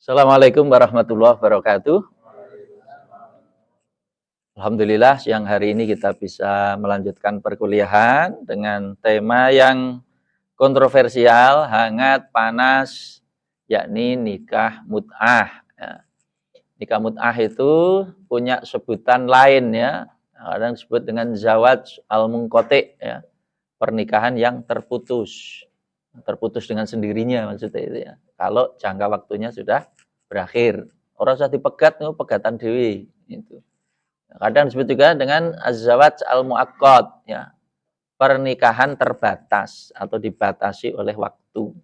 Assalamualaikum warahmatullahi wabarakatuh. Alhamdulillah siang hari ini kita bisa melanjutkan perkuliahan dengan tema yang kontroversial, hangat, panas, yakni nikah mut'ah. Ya, nikah mut'ah itu punya sebutan lain ya, kadang disebut dengan zawaj al-munqati ya, pernikahan yang terputus. Terputus dengan sendirinya maksudnya itu ya. Kalau jangka waktunya sudah berakhir. Orang usah dipegat, pegatan dewi itu. Kadang disebut juga dengan az-zawaj al-muaqqat ya, pernikahan terbatas atau dibatasi oleh waktu.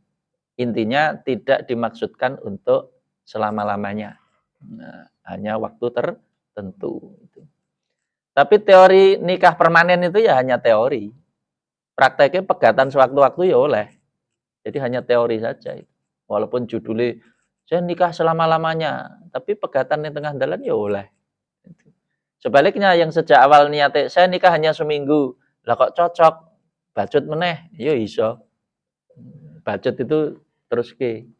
Intinya tidak dimaksudkan untuk selama-lamanya. Nah, hanya waktu tertentu. Tapi teori nikah permanen itu ya hanya teori. Prakteknya pegatan sewaktu-waktu ya oleh. Jadi hanya teori saja. Walaupun judulnya saya nikah selama-lamanya, tapi pegatan di tengah jalan ya oleh. Sebaliknya yang sejak awal niatnya saya nikah hanya seminggu, lah kok cocok, bacut meneh, ya iso. Bacut itu terus ke.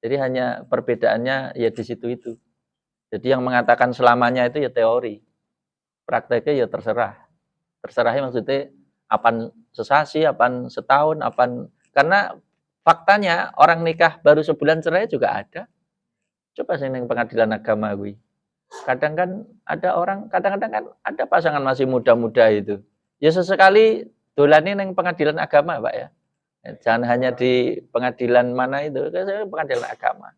Jadi hanya perbedaannya ya di situ itu. Jadi yang mengatakan selamanya itu ya teori. Prakteknya ya terserah. Terserahnya maksudnya apan sesasi, apan setahun, apan karena faktanya orang nikah baru sebulan cerai juga ada. Coba sing ning pengadilan agama kuwi. Kadang kan ada orang, kadang-kadang kan ada pasangan masih muda-muda itu. Ya sesekali dolane neng pengadilan agama, Pak ya. Jangan hanya di pengadilan mana itu, pengadilan agama.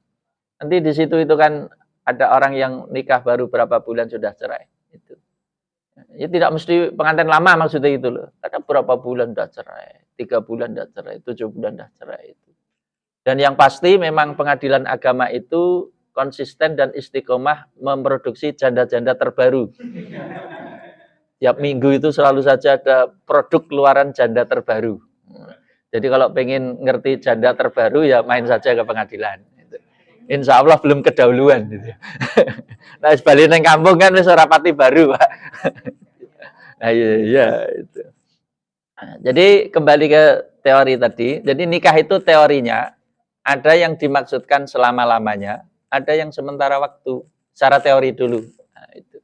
Nanti di situ itu kan ada orang yang nikah baru berapa bulan sudah cerai. Itu. Ya tidak mesti pengantin lama maksudnya itu loh. Kadang berapa bulan sudah cerai, 3 bulan sudah cerai, 7 bulan sudah cerai itu. Dan yang pasti memang pengadilan agama itu konsisten dan istiqomah memproduksi janda-janda terbaru. Tiap minggu itu selalu saja ada produk keluaran janda terbaru. Jadi kalau pengen ngerti janda terbaru ya main saja ke pengadilan. Insya Allah belum kedahuluan. Nah sebaliknya yang kampung kan wis ora pati baru, Pak. Nah iya itu. Jadi kembali ke teori tadi. Jadi nikah itu teorinya ada yang dimaksudkan selama-lamanya, ada yang sementara waktu. Secara teori dulu. Nah, itu.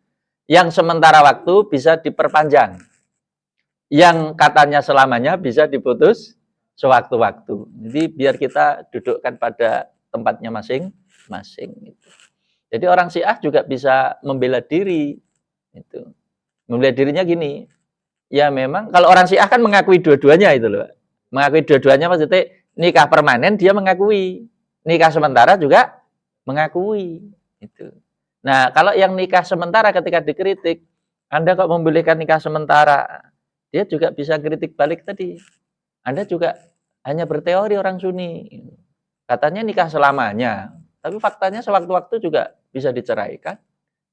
Yang sementara waktu bisa diperpanjang. Yang katanya selamanya bisa diputus sewaktu-waktu. Jadi biar kita dudukkan pada tempatnya masing-masing. Jadi orang Syiah juga bisa membela diri. Itu. Membela dirinya gini. Ya memang kalau orang Syiah kan mengakui dua-duanya itu loh. Mengakui dua-duanya maksudnya nikah permanen dia mengakui. Nikah sementara juga mengakui. Itu. Nah, kalau yang nikah sementara ketika dikritik, Anda kok membolehkan nikah sementara? Dia juga bisa kritik balik tadi. Anda juga hanya berteori orang Sunni. Katanya nikah selamanya, tapi faktanya sewaktu-waktu juga bisa diceraikan.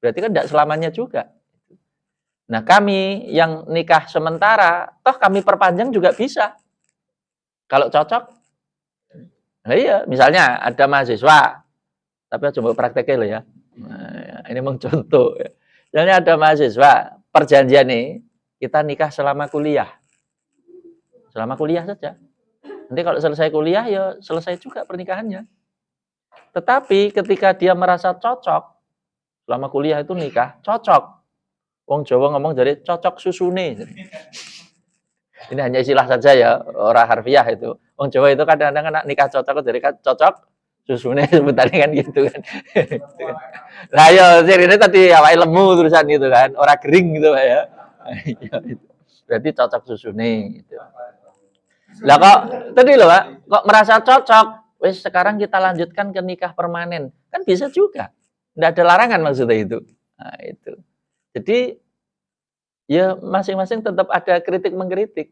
Berarti kan tidak selamanya juga. Nah, kami yang nikah sementara, toh kami perpanjang juga bisa. Kalau cocok. Nah, iya, misalnya ada mahasiswa, tapi coba prakteknya loh ya. Nah, ini memang contoh. Misalnya ada mahasiswa, perjanjian nih, kita nikah selama kuliah. Selama kuliah saja. Nanti kalau selesai kuliah, ya selesai juga pernikahannya. Tetapi ketika dia merasa cocok, selama kuliah itu nikah, cocok. Wong Jawa ngomong jadi cocok susune. Ini hanya istilah saja ya, orang harfiah itu. Wong Jawa itu kadang-kadang nikah cocok jadi cocok susune sebutannya kan gitu kan. Nah ya ini tadi awake lemu terusan gitu kan, orang kering gitu ya. Berarti cocok susune gitu. Lah kok tadi loh Pak, kok merasa cocok, wes sekarang kita lanjutkan ke nikah permanen. Kan bisa juga. Enggak ada larangan maksudnya itu. Nah, itu. Jadi ya masing-masing tetap ada kritik mengkritik.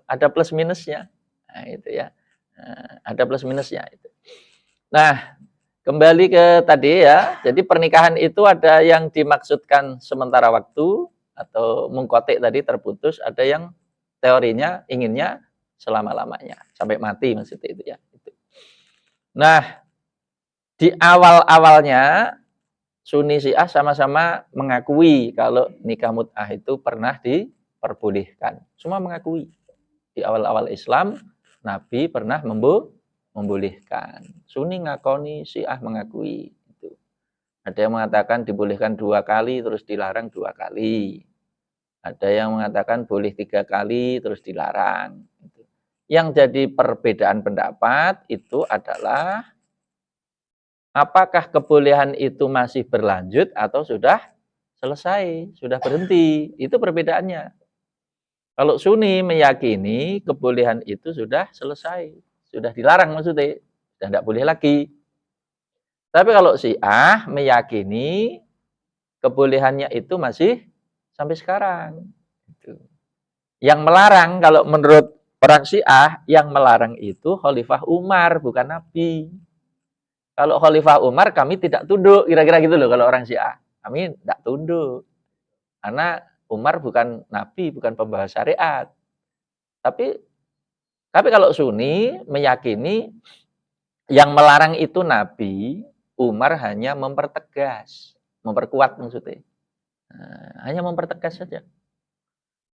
Ada plus minusnya. Nah, itu ya. Nah, ada plus minusnya itu. Nah, kembali ke tadi ya. Jadi pernikahan itu ada yang dimaksudkan sementara waktu atau mengkotik tadi terputus, ada yang teorinya inginnya selama-lamanya sampai mati maksudnya itu ya. Nah, di awal-awalnya Sunni Syiah sama-sama mengakui kalau nikah mut'ah itu pernah diperbolehkan. Semua mengakui. Di awal-awal Islam, Nabi pernah membolehkan. Sunni ngakoni, Syiah mengakui. Itu. Ada yang mengatakan dibolehkan 2 kali terus dilarang 2 kali. Ada yang mengatakan boleh 3 kali terus dilarang. Yang jadi perbedaan pendapat itu adalah apakah kebolehan itu masih berlanjut atau sudah selesai, sudah berhenti. Itu perbedaannya. Kalau Sunni meyakini kebolehan itu sudah selesai, sudah dilarang maksudnya, sudah tidak boleh lagi. Tapi kalau Syiah meyakini kebolehannya itu masih sampai sekarang. Yang melarang kalau menurut orang Syiah, yang melarang itu Khalifah Umar, bukan Nabi. Kalau Khalifah Umar kami tidak tunduk, kira-kira gitu loh kalau orang Syiah. Kami tidak tunduk. Karena Umar bukan Nabi, bukan pembawa syariat. Tapi kalau Sunni meyakini yang melarang itu Nabi, Umar hanya mempertegas, memperkuat maksudnya. Nah, hanya mempertegas saja.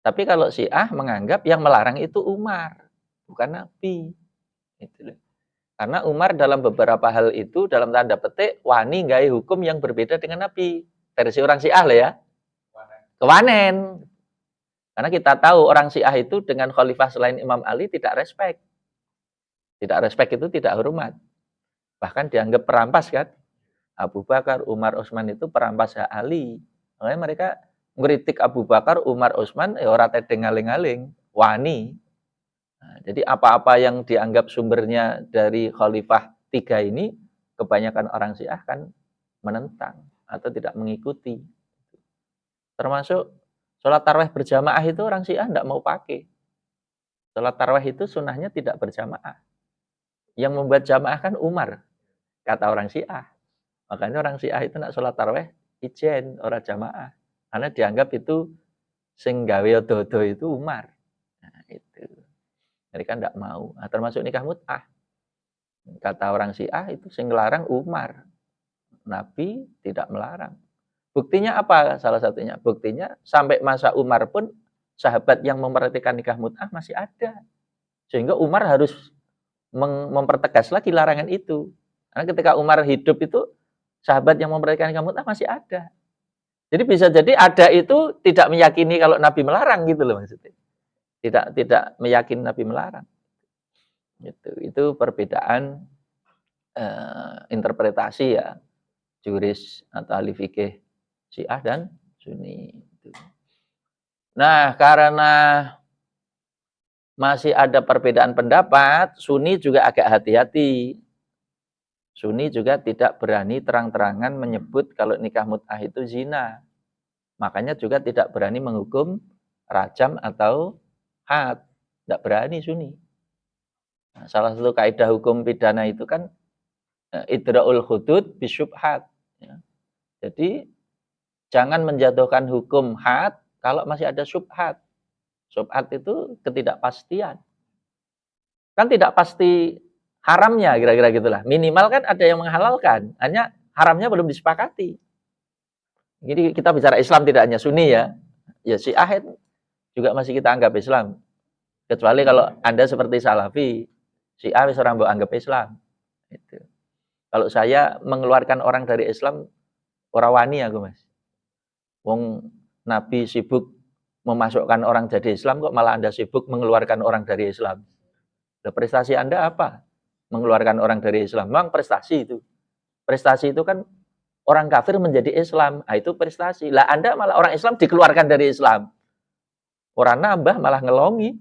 Tapi kalau Syiah menganggap yang melarang itu Umar, bukan Nabi. Itu loh. Karena Umar dalam beberapa hal itu, dalam tanda petik, wani nggak hukum yang berbeda dengan Nabi. Versi orang Syiah lah ya. Kewanen. Karena kita tahu orang Syiah itu dengan khalifah selain Imam Ali tidak respect. Tidak respect itu tidak hormat. Bahkan dianggap perampas kan. Abu Bakar, Umar, Utsman itu perampas hak Ali. Makanya mereka ngeritik Abu Bakar, Umar, Utsman, ora tedeng ngaling-ngaling, wani. Nah, jadi apa-apa yang dianggap sumbernya dari khalifah 3 ini, kebanyakan orang Syiah kan menentang atau tidak mengikuti. Termasuk sholat tarawih berjamaah itu orang Syiah tidak mau pakai. Sholat tarawih itu sunnahnya tidak berjamaah. Yang membuat jamaah kan Umar, kata orang Syiah. Makanya orang Syiah itu nak sholat tarawih ijen, orang jamaah. Karena dianggap itu sing gawe dodo itu Umar. Nah, itu. Mereka tidak mau. Nah, termasuk nikah mut'ah. Kata orang Syiah itu sing ngelarang Umar. Nabi tidak melarang. Buktinya apa? Salah satunya. Buktinya sampai masa Umar pun sahabat yang memperhatikan nikah mut'ah masih ada. Sehingga Umar harus mempertegas lagi larangan itu. Karena ketika Umar hidup itu sahabat yang memperhatikan nikah mut'ah masih ada. Jadi bisa jadi ada itu tidak meyakini kalau Nabi melarang gitu loh maksudnya. Tidak meyakini Nabi melarang. Gitu. Itu perbedaan interpretasi ya, juris atau ahli fikih Syiah dan Sunni. Nah, karena masih ada perbedaan pendapat, Sunni juga agak hati-hati. Sunni juga tidak berani terang-terangan menyebut kalau nikah mut'ah itu zina. Makanya juga tidak berani menghukum rajam atau had. Tidak berani Sunni. Nah, salah satu kaidah hukum pidana itu kan idra'ul hudud bisyubhat. Ya. Jadi jangan menjatuhkan hukum had kalau masih ada syubhat. Syubhat itu ketidakpastian. Kan tidak pasti haramnya, kira-kira gitulah. Minimal kan ada yang menghalalkan, hanya haramnya belum disepakati. Jadi kita bicara Islam tidak hanya Sunni ya. Ya Syiah juga masih kita anggap Islam. Kecuali kalau Anda seperti Salafi, Syiah wis ora mbok anggap Islam. Itu. Kalau saya mengeluarkan orang dari Islam, ora wani aku, Mas. Wong Nabi sibuk memasukkan orang jadi Islam, kok malah Anda sibuk mengeluarkan orang dari Islam. Nah, prestasi Anda apa? Mengeluarkan orang dari Islam. Memang prestasi itu. Prestasi itu kan orang kafir menjadi Islam. Nah, itu prestasi. Lah Anda malah orang Islam dikeluarkan dari Islam. Orang nambah malah ngelongi.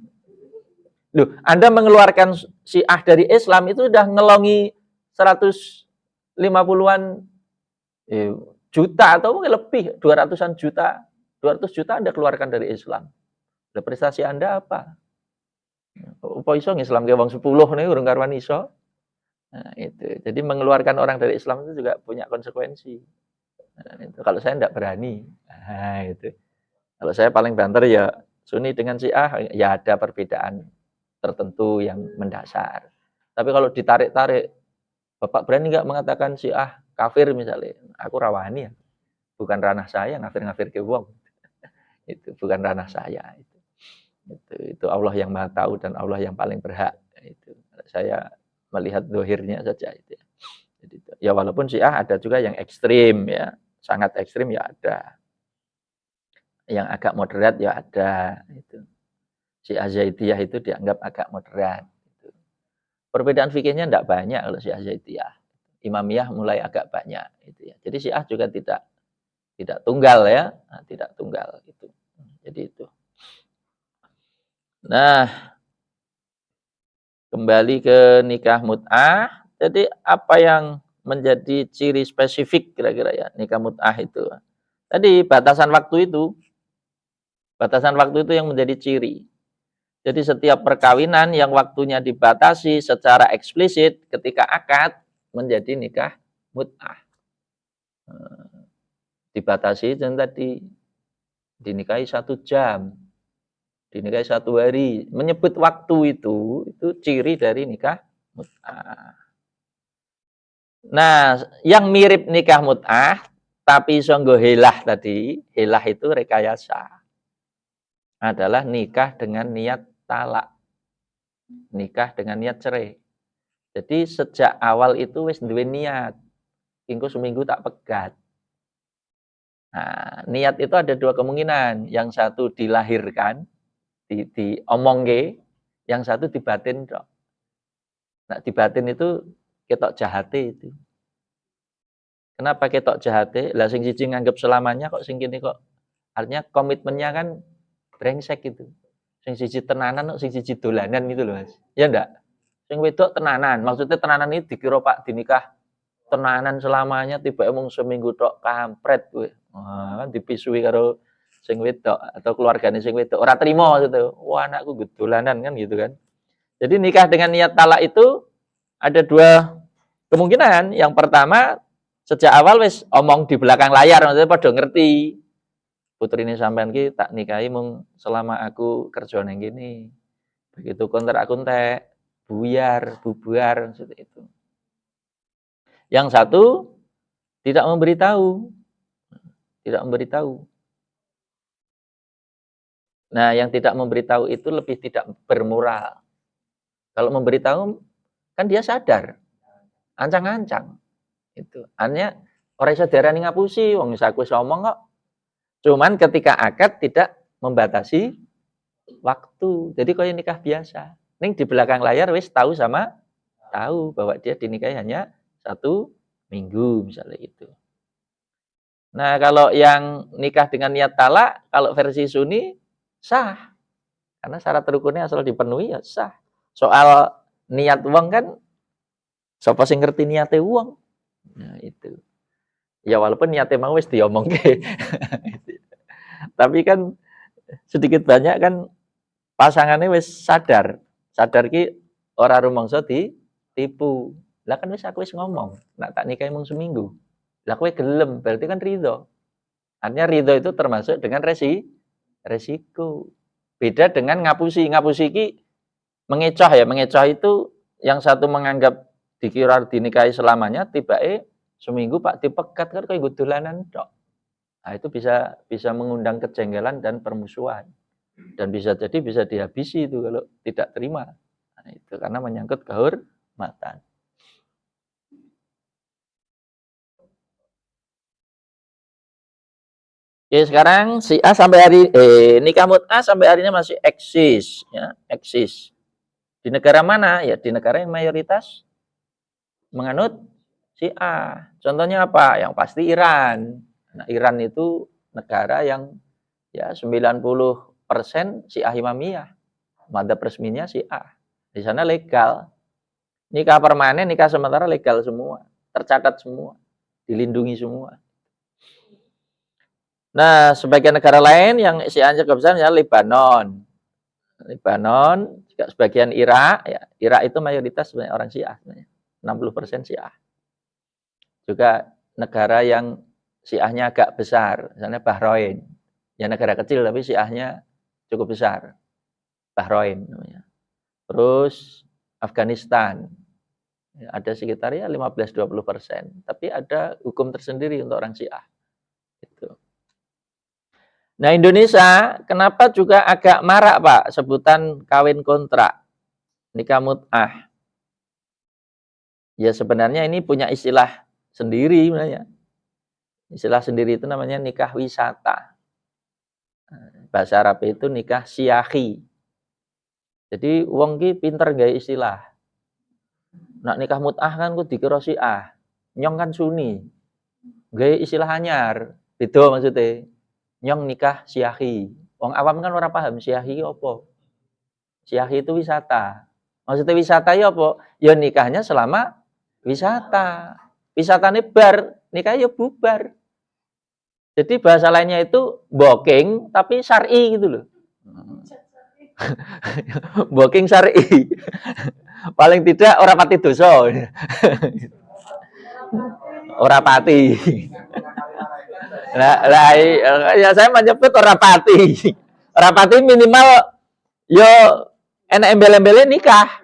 Loh, Anda mengeluarkan Syiah dari Islam itu udah ngelongi 150-an juta atau mungkin lebih, 200-an juta. 200 juta Anda keluarkan dari Islam. Lah prestasi Anda apa? Apa iso Islam ke wong 10 nih urung karuan iso. Nah, itu. Jadi mengeluarkan orang dari Islam itu juga punya konsekuensi. Nah, itu. Kalau saya tidak berani. Nah, itu. Kalau saya paling banter ya Sunni dengan Syiah ya ada perbedaan tertentu yang mendasar. Tapi kalau ditarik-tarik, Bapak berani nggak mengatakan Syiah kafir misalnya? Aku rawani ya. Bukan ranah saya ngafir-ngafir ke wong. Itu bukan ranah saya itu Allah yang Maha tahu dan Allah yang paling berhak itu. Saya melihat dohirnya saja itu ya. Jadi, ya walaupun Syiah ada juga yang ekstrim ya, sangat ekstrim ya ada. Yang agak moderat ya ada itu. Syiah Zaidiyah itu dianggap agak moderat. Gitu. Perbedaan fikihnya tidak banyak kalau Syiah Zaidiyah. Imamiyah mulai agak banyak itu ya. Jadi Syiah juga tidak tunggal ya, nah, tidak tunggal itu. Jadi itu. Nah, kembali ke nikah mut'ah. Jadi apa yang menjadi ciri spesifik kira-kira ya nikah mut'ah itu? Tadi batasan waktu itu. Batasan waktu itu yang menjadi ciri. Jadi setiap perkawinan yang waktunya dibatasi secara eksplisit ketika akad menjadi nikah mut'ah. Dibatasi dan tadi dinikahi 1 jam, dinikahi 1 hari. Menyebut waktu itu ciri dari nikah mut'ah. Nah, yang mirip nikah mut'ah tapi songgo helah tadi, helah itu rekayasa. Adalah nikah dengan niat talak. Nikah dengan niat cerai. Jadi sejak awal itu wis duwe niat. Engko seminggu tak pegat. Nah, niat itu ada 2 kemungkinan. Yang satu dilahirkan, diomongke, yang satu dibatin tok. Nah, dibatin itu ketok jahate itu. Kenapa ketok jahate? Lah sing siji nganggep selamanya kok sing kene kok. Artinya komitmennya kan brengsek gitu. Sing siji tenanan kok sing siji dolanan gitu loh, Mas. Ya ndak? Sing wedok tenanan. Maksudnya tenanan ini dikira Pak dinikah tenanan selamanya tiba emang seminggu tok kampret kowe. Wah, kan dipisui karo sing wedok atau keluargane sing wedok. Ora trimo gitu. Wah, anakku gedolanan kan gitu kan. Jadi nikah dengan niat talak itu ada 2 kemungkinan. Yang pertama, sejak awal wis omong di belakang layar, maksudnya pada ngerti. Putrine sampean ki tak nikahi mung selama aku kerja nang kene. Begitu kontrak aku entek, bubar, seperti itu. Yang satu tidak memberitahu. Tidak memberitahu. Nah, yang tidak memberitahu itu lebih tidak bermoral. Kalau memberitahu kan dia sadar. Ancang-ancang. Itu. Hanya orang iso diarani ngapusi, wong aku wis ngomong kok. Cuman ketika akad tidak membatasi waktu. Jadi kayak nikah biasa. Ning di belakang layar wis tahu bahwa dia dinikahi hanya 1 minggu misalnya itu. Nah, kalau yang nikah dengan niat talak, kalau versi Sunni sah. Karena syarat rukunnya asal dipenuhi ya sah. Soal niat uang kan sapa sing ngerti niate uang. Nah, itu. Ya walaupun niate mau wis diomongke. Tapi kan sedikit banyak kan pasangannya wis sadar ki ora rumangsa ditipu. Lah kan wis aku wis ngomong, nak tak nikahi mung seminggu. Lah kowe gelem, berarti kan ridho. Artinya ridho itu termasuk dengan resiko. Beda dengan ngapusi. Ngapusi ki mengecoh ya, mengecoh itu yang satu menganggap dikira dinikahi selamanya, tibake seminggu Pak dipegat kan kayak dolanan tok. Nah, itu bisa mengundang kejengkelan dan permusuhan. Dan bisa jadi bisa dihabisi itu kalau tidak terima. Nah, itu karena menyangkut kehormatan. Oke, sekarang si A sampai hari nikah mut'ah sampai hari ini masih eksis ya, eksis. Di negara mana? Ya di negara yang mayoritas menganut si A. Contohnya apa? Yang pasti Iran. Nah, Iran itu negara yang ya 90% Syiah Imamiyah. Madzhab resminya Syiah. Di sana legal. Nikah permanen, nikah sementara legal semua. Tercatat semua. Dilindungi semua. Nah, sebagian negara lain yang Syiahnya cukup besar misalnya Lebanon. Lebanon, juga sebagian Irak, ya. Irak itu mayoritas sebenarnya orang Syiah sebenarnya. 60% Syiah. Juga negara yang Syiahnya agak besar, misalnya Bahrain. Ya negara kecil tapi Syiahnya cukup besar. Bahrain namanya. Terus Afghanistan. Ya, ada sekitar ya 15-20%. Tapi ada hukum tersendiri untuk orang Syiah. Gitu. Nah, Indonesia kenapa juga agak marak, Pak, sebutan kawin kontrak, nikah mut'ah. Ya sebenarnya ini punya istilah sendiri sebenarnya. Istilah sendiri itu namanya nikah wisata. Bahasa Arab itu nikah syahi. Jadi wong ki pinter gawe istilah. Nak nikah mut'ah kan ku dikira syiah. Nyong kan Sunni. Gawe istilah anyar. Beda maksudnya. Nyong nikah syahi. Wong awam kan ora paham syahi apa. Syahi itu wisata. Maksudnya wisata ya apa? Ya nikahnya selama wisata. Wisatane bar, nikahnya ya bubar. Jadi bahasa lainnya itu booking tapi syar'i gitu loh. Booking syar'i. Paling tidak ora pati dosa. Ora pati. Ya saya menyebut ora pati. Ora pati minimal yo enak embel-embelnya nikah.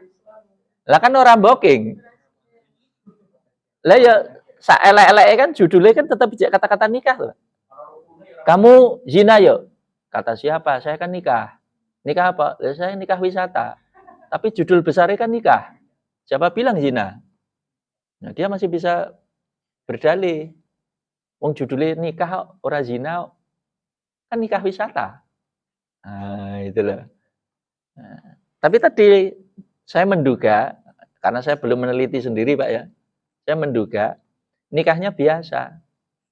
Lah kan orang booking. Lah ya saelek-elek kan judulnya kan tetap kata-kata nikah loh. Kamu zina yo. Kata siapa? Saya kan nikah. Nikah apa? Saya nikah wisata. Tapi judul besarnya kan nikah. Siapa bilang zina? Nah, dia masih bisa berdalih. Wong judulnya nikah ora zina kan nikah wisata. Nah, itulah. Nah, tapi tadi saya menduga karena saya belum meneliti sendiri, Pak ya. Saya menduga nikahnya biasa.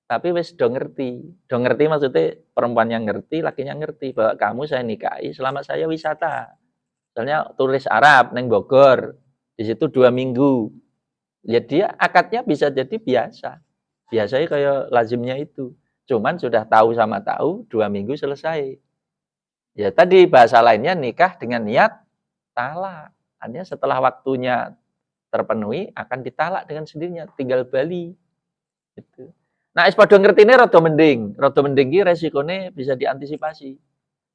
Tapi wis do ngerti. Do ngerti maksudnya perempuan yang ngerti, lakinya ngerti bahwa kamu saya nikahi selama saya wisata. Misalnya turis Arab neng Bogor, di situ 2 minggu. Ya dia akadnya bisa jadi biasa. Biasanya kayak lazimnya itu. Cuman sudah tahu sama tahu 2 minggu selesai. Ya tadi bahasa lainnya nikah dengan niat talak. Artinya setelah waktunya terpenuhi akan ditalak dengan sendirinya, tinggal bali. Gitu. Nah, es padha ngertine rada mending. Rada mending ki resikonya bisa diantisipasi.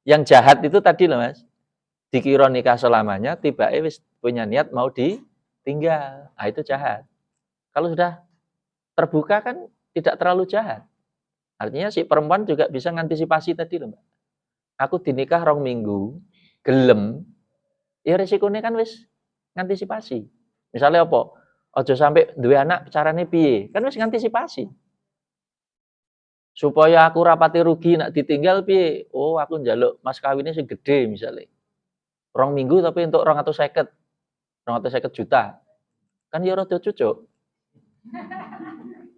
Yang jahat itu tadi loh, Mas. Dikira nikah selamanya, tiba-tiba wis punya niat mau ditinggal. Nah, itu jahat. Kalau sudah terbuka kan tidak terlalu jahat. Artinya si perempuan juga bisa ngantisipasi tadi loh, Mbak. Aku dinikah 2 minggu, gelem, ya resikonya kan wis ngantisipasi. Misalnya apa? Ojo sampai duwe anak carane piye? Kan wis ngantisipasi. Supaya aku rapati rugi nak ditinggal piye? Oh, aku njaluk mas kawinnya sing gede misalnya. 2 minggu tapi untuk 250 juta. Kan ya rada cucuk.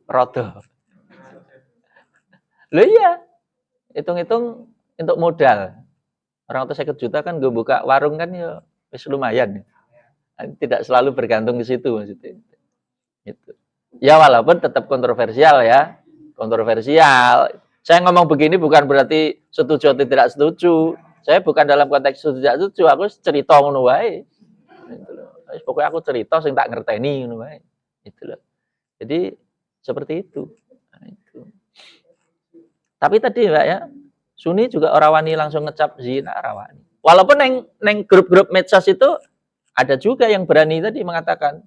Rada. Lho iya. Hitung-hitung untuk modal. 250 juta kan gue buka warung kan ya wis lumayan. Tidak selalu bergantung ke situ maksudnya. Itu. Ya walaupun tetap kontroversial ya. Kontroversial. Saya ngomong begini bukan berarti setuju atau tidak setuju. Saya bukan dalam konteks setuju tidak setuju, aku cerita ngono wae. Gitu loh. Pokoknya aku cerita sing tak ngerteni ngono wae. Itu loh. Jadi seperti itu. Nah, itu. Tapi tadi Mbak ya, Sunni juga orang wani langsung ngecap zina rawani. Walaupun neng grup-grup medsos itu ada juga yang berani tadi mengatakan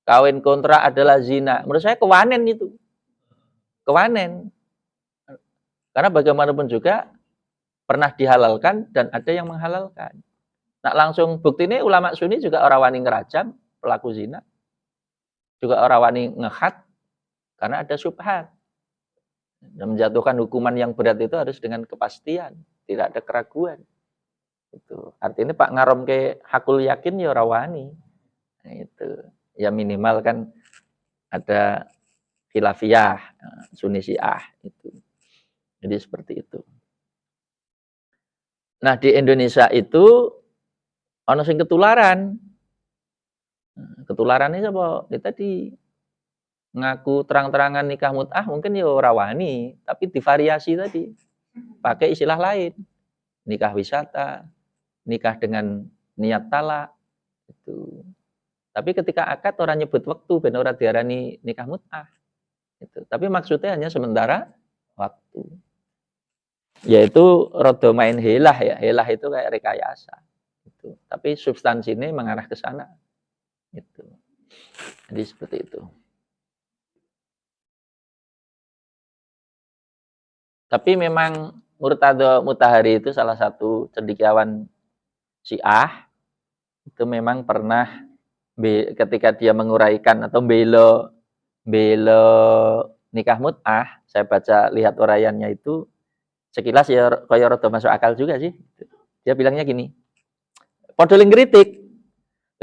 kawin kontra adalah zina. Menurut saya kewanen itu. Kewanen. Karena bagaimanapun juga pernah dihalalkan dan ada yang menghalalkan. Nah langsung bukti ini ulama Sunni juga orang wani ngerajam pelaku zina. Juga orang wani ngekhat karena ada syubhat. Dan menjatuhkan hukuman yang berat itu harus dengan kepastian. Tidak ada keraguan. Itu. Artinya Pak ngarom ke hakul yakin ya orang wani. Nah, itu. Ya minimal kan ada khilafiyah, Sunni Syiah itu. Jadi seperti itu. Nah, di Indonesia itu ono sing ketularan. Ketularan ini apa? Ya tadi ngaku terang-terangan nikah mut'ah mungkin ya ora wani, tapi divariasi tadi. Pakai istilah lain. Nikah wisata, nikah dengan niat talak itu. Tapi ketika akad orang nyebut waktu ben ora diarani nikah mut'ah. Itu. Tapi maksudnya hanya sementara waktu. Yaitu rada main helah ya. Helah itu kayak rekayasa. Gitu. Tapi substansinya mengarah ke sana. Gitu. Jadi seperti itu. Tapi memang Murtado Mutahari itu salah satu cendekiawan Syiah. Itu memang pernah ketika dia menguraikan atau belo nikah mut'ah, saya lihat uraiannya itu sekilas ya kaya rada masuk akal juga sih. Dia bilangnya gini, padha ngritik.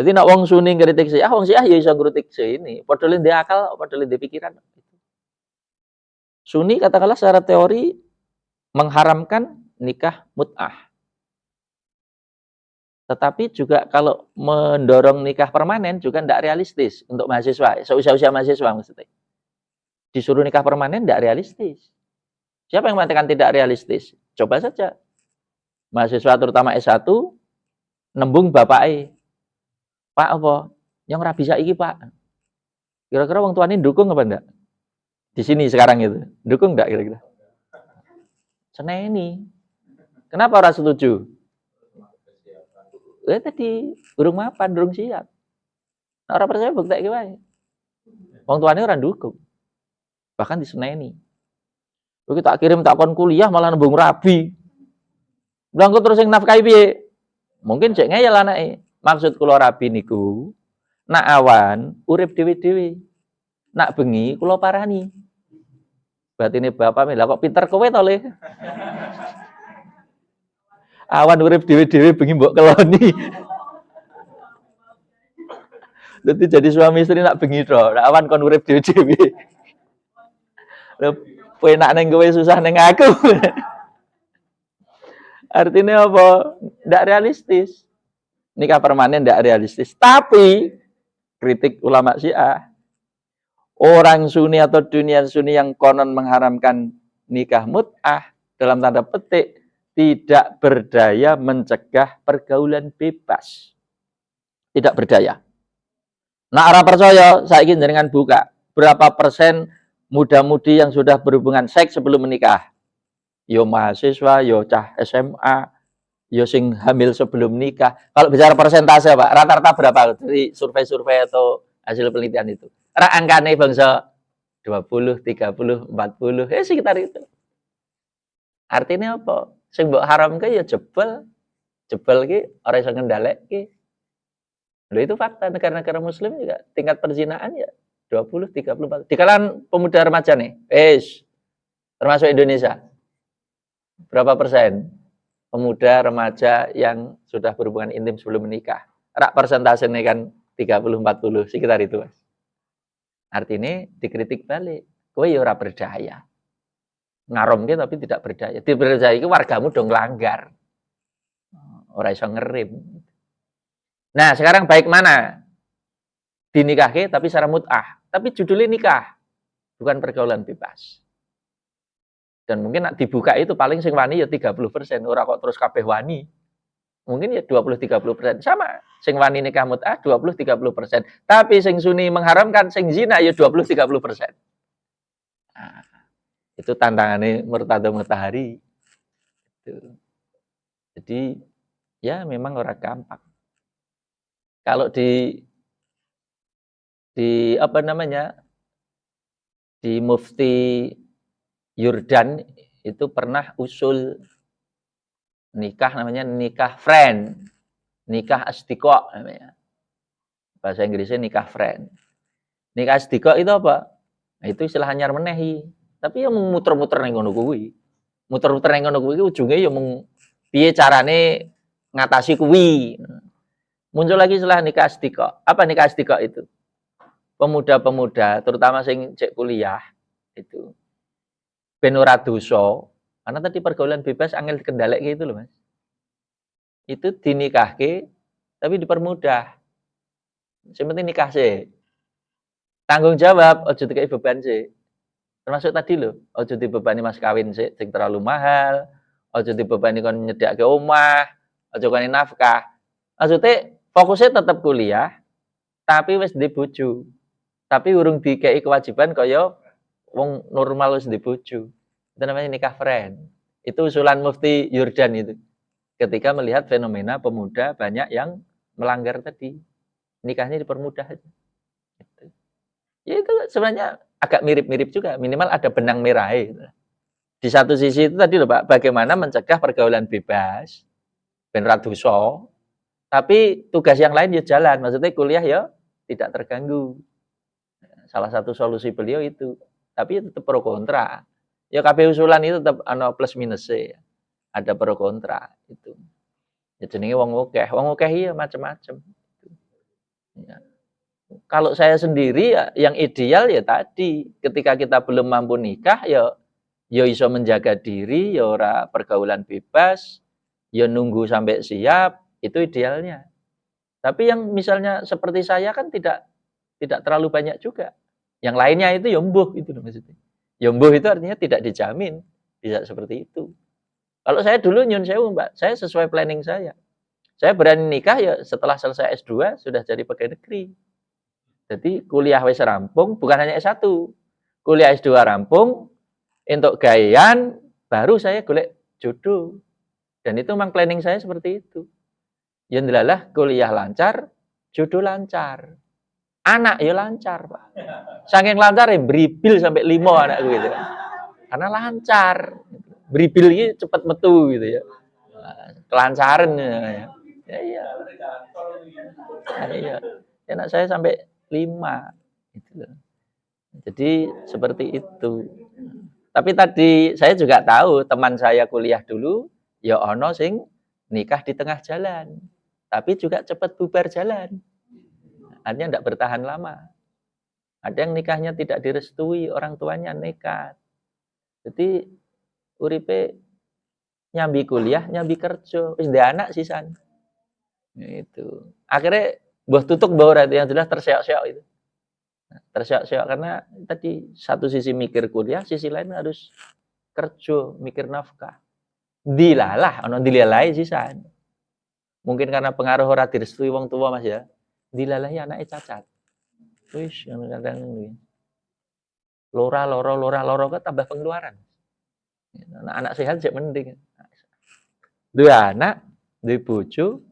Jadi nak wong Sunni ngritik sih, wong Syiah ya iso ngritik sih ini. Padha ndek akal, padha ndek pikiran. Sunni katakanlah secara teori mengharamkan nikah mut'ah. Tetapi juga kalau mendorong nikah permanen juga tidak realistis untuk mahasiswa, seusia-usia mahasiswa maksudnya. Disuruh nikah permanen tidak realistis. Siapa yang mengatakan tidak realistis? Coba saja. Mahasiswa terutama S1 nembung bapake. Pak apa? Yang rabi saiki, Pak. Kira-kira wong tuane dukung apa enggak? Di sini sekarang itu. Dukung enggak kira-kira? Seneni. Kenapa orang setuju? Tadi durung mapan, durung siap. Nah, orang percaya bukti wae. Wong tuane ora dukung. Bahkan diseneni. Begitu tak kirim takon kuliah malah nembung rabi. Berangkat terus yang nafkahi piye? Mungkin cek ngeyel anake. Maksud kula rabi niku, nak awan urip dhewe-dhewe. Nak bengi kula parani. Batine bapak lha kok pinter kowe to, Le? Awan urip dhewe-dhewe bengi mbok keloni. Dadi jadi suami istri nak bengi to, nak awan kon urip dhewe-dhewe. Lha penak ning kowe susah ning aku. Artinya apa? Tidak realistis. Nikah permanen tidak realistis. Tapi kritik ulama Syiah, orang Sunni atau dunia Sunni yang konon mengharamkan nikah mut'ah dalam tanda petik tidak berdaya mencegah pergaulan bebas. Tidak berdaya. Nah, orang percaya saya ingin dengan buka berapa persen muda-mudi yang sudah berhubungan seks sebelum menikah. Yo mahasiswa, yo cah SMA, yo sing hamil sebelum nikah. Kalau bicara persentase, Pak, rata-rata berapa dari survei-survei atau hasil penelitian itu? Angkane bangsa 20, 30, 40, sekitar itu. Artinya apa? Sing mbok haramke ya jebel. Jebel ki ora iso ngendhaleke. Lho itu fakta negara-negara muslim juga tingkat perzinahan ya 20, 30, 40. Di kalangan pemuda remaja nih, termasuk Indonesia. Berapa persen pemuda remaja yang sudah berhubungan intim sebelum menikah? Rak persentasenya kan 30-40, sekitar itu, Mas. Artinya dikritik balik. Kowe ya ora berdaya. Ngaromke tapi tidak berdaya. Tidak berdaya itu wargamu dong langgar. Ora iso ngerim. Nah, sekarang baik mana? Dinikahke tapi secara mut'ah. Tapi judulnya nikah. Bukan pergaulan bebas. Dan mungkin dibuka itu paling sing wani ya 30%. Ora kok terus kabeh wani. Mungkin ya 20-30%. Sama. Sing wani nikah mut'ah 20-30%. Tapi sing Sunni mengharamkan sing zina ya 20-30%. Nah, itu tantangannya Murtada Matahari. Jadi ya memang orang gampang. Kalau di apa namanya? Di Mufti Yurdan itu pernah usul nikah namanya nikah friend, nikah asdiqo namanya. Bahasa Inggrisnya nikah friend. Nikah asdiqo itu apa? Nah, itu istilah anyar menehi. Tapi ya muter-muter ning ngono kuwi. Muter-muter ning ngono kuwi ujunge ya mung piye carane ngatasi kuwi. Muncul lagi istilah nikah asdiqo. Apa nikah asdiqo itu? Pemuda-pemuda terutama sing cek kuliah itu ben ora dosa, karena tadi pergaulan bebas angel dikendhaleke gitu loh, Mas. Itu dinikahke tapi dipermudah. Sing penting nikah sih. Tanggung jawab aja dikai beban sih. Termasuk tadi loh, aja dibebani mas kawin sih sing terlalu mahal, aja dibebani kon nyediake omah, aja kon nafkah. Maksudnya fokusnya tetap kuliah tapi wis ndek bojo. Tapi urung dikei kewajiban kaya wong normal wis ndek bojo. Itu namanya nikah friend. Itu usulan Mufti Yurdan itu. Ketika melihat fenomena pemuda banyak yang melanggar tadi. Nikahnya dipermudah aja. Gitu. Ya itu sebenarnya agak mirip-mirip juga. Minimal ada benang merah. Gitu. Di satu sisi itu tadi loh Pak, bagaimana mencegah pergaulan bebas. Ben ra dosa. Tapi tugas yang lain ya jalan. Maksudnya kuliah ya tidak terganggu. Salah satu solusi beliau itu. Tapi tetap pro kontra. Ya kabeh usulan itu tetap ana plus minus ya. Ada pro kontra itu. Ya jenenge wong akeh. Wong akeh iya macam-macam. Ya. Kalau saya sendiri ya yang ideal ya tadi, ketika kita belum mampu nikah ya iso menjaga diri, ya ora pergaulan bebas, ya nunggu sampai siap, itu idealnya. Tapi yang misalnya seperti saya kan tidak terlalu banyak juga. Yang lainnya itu ya mbuh itu loh maksudnya. Ya mbuh itu artinya tidak dijamin bisa seperti itu. Kalau saya dulu nyun sewu, Mbak, saya sesuai planning saya. Saya berani nikah ya setelah selesai S2 sudah jadi pegawai negeri. Jadi kuliah wis rampung, bukan hanya S1. Kuliah S2 rampung, untuk gawean baru saya golek jodoh. Dan itu memang planning saya seperti itu. Ya ndelalah kuliah lancar, jodoh lancar. Anak ya lancar, Pak. Saking lancar ya beribil sampai 5 anakku gitu. Karena lancar. Beribil ini cepat metu gitu ya. Kelancaran ya. Ya iya. Ya, iya. Anak saya sampai 5 gitu. Jadi seperti itu. Tapi tadi saya juga tahu teman saya kuliah dulu ya ono sing nikah di tengah jalan. Tapi juga cepat bubar jalan. Artinya tidak bertahan lama. Ada yang nikahnya tidak direstui, orang tuanya nekat. Jadi uripe nyambi kuliah, nyambi kerja, wis ndek anak sisan. Itu. Akhirnya mbah tutuk mbah ora yang jelas terseok-seok itu. Terseok-seok karena tadi satu sisi mikir kuliah, sisi lain harus kerja, mikir nafkah. Dilalah, ono dilalahi sisan. Mungkin karena pengaruh ora direstui wong tua Mas ya. Dilalahi anake cacat. Wis kadang-kadang loro kan tambah pengeluaran. Anak sehat sih mending. Dua anak, duwe bojo,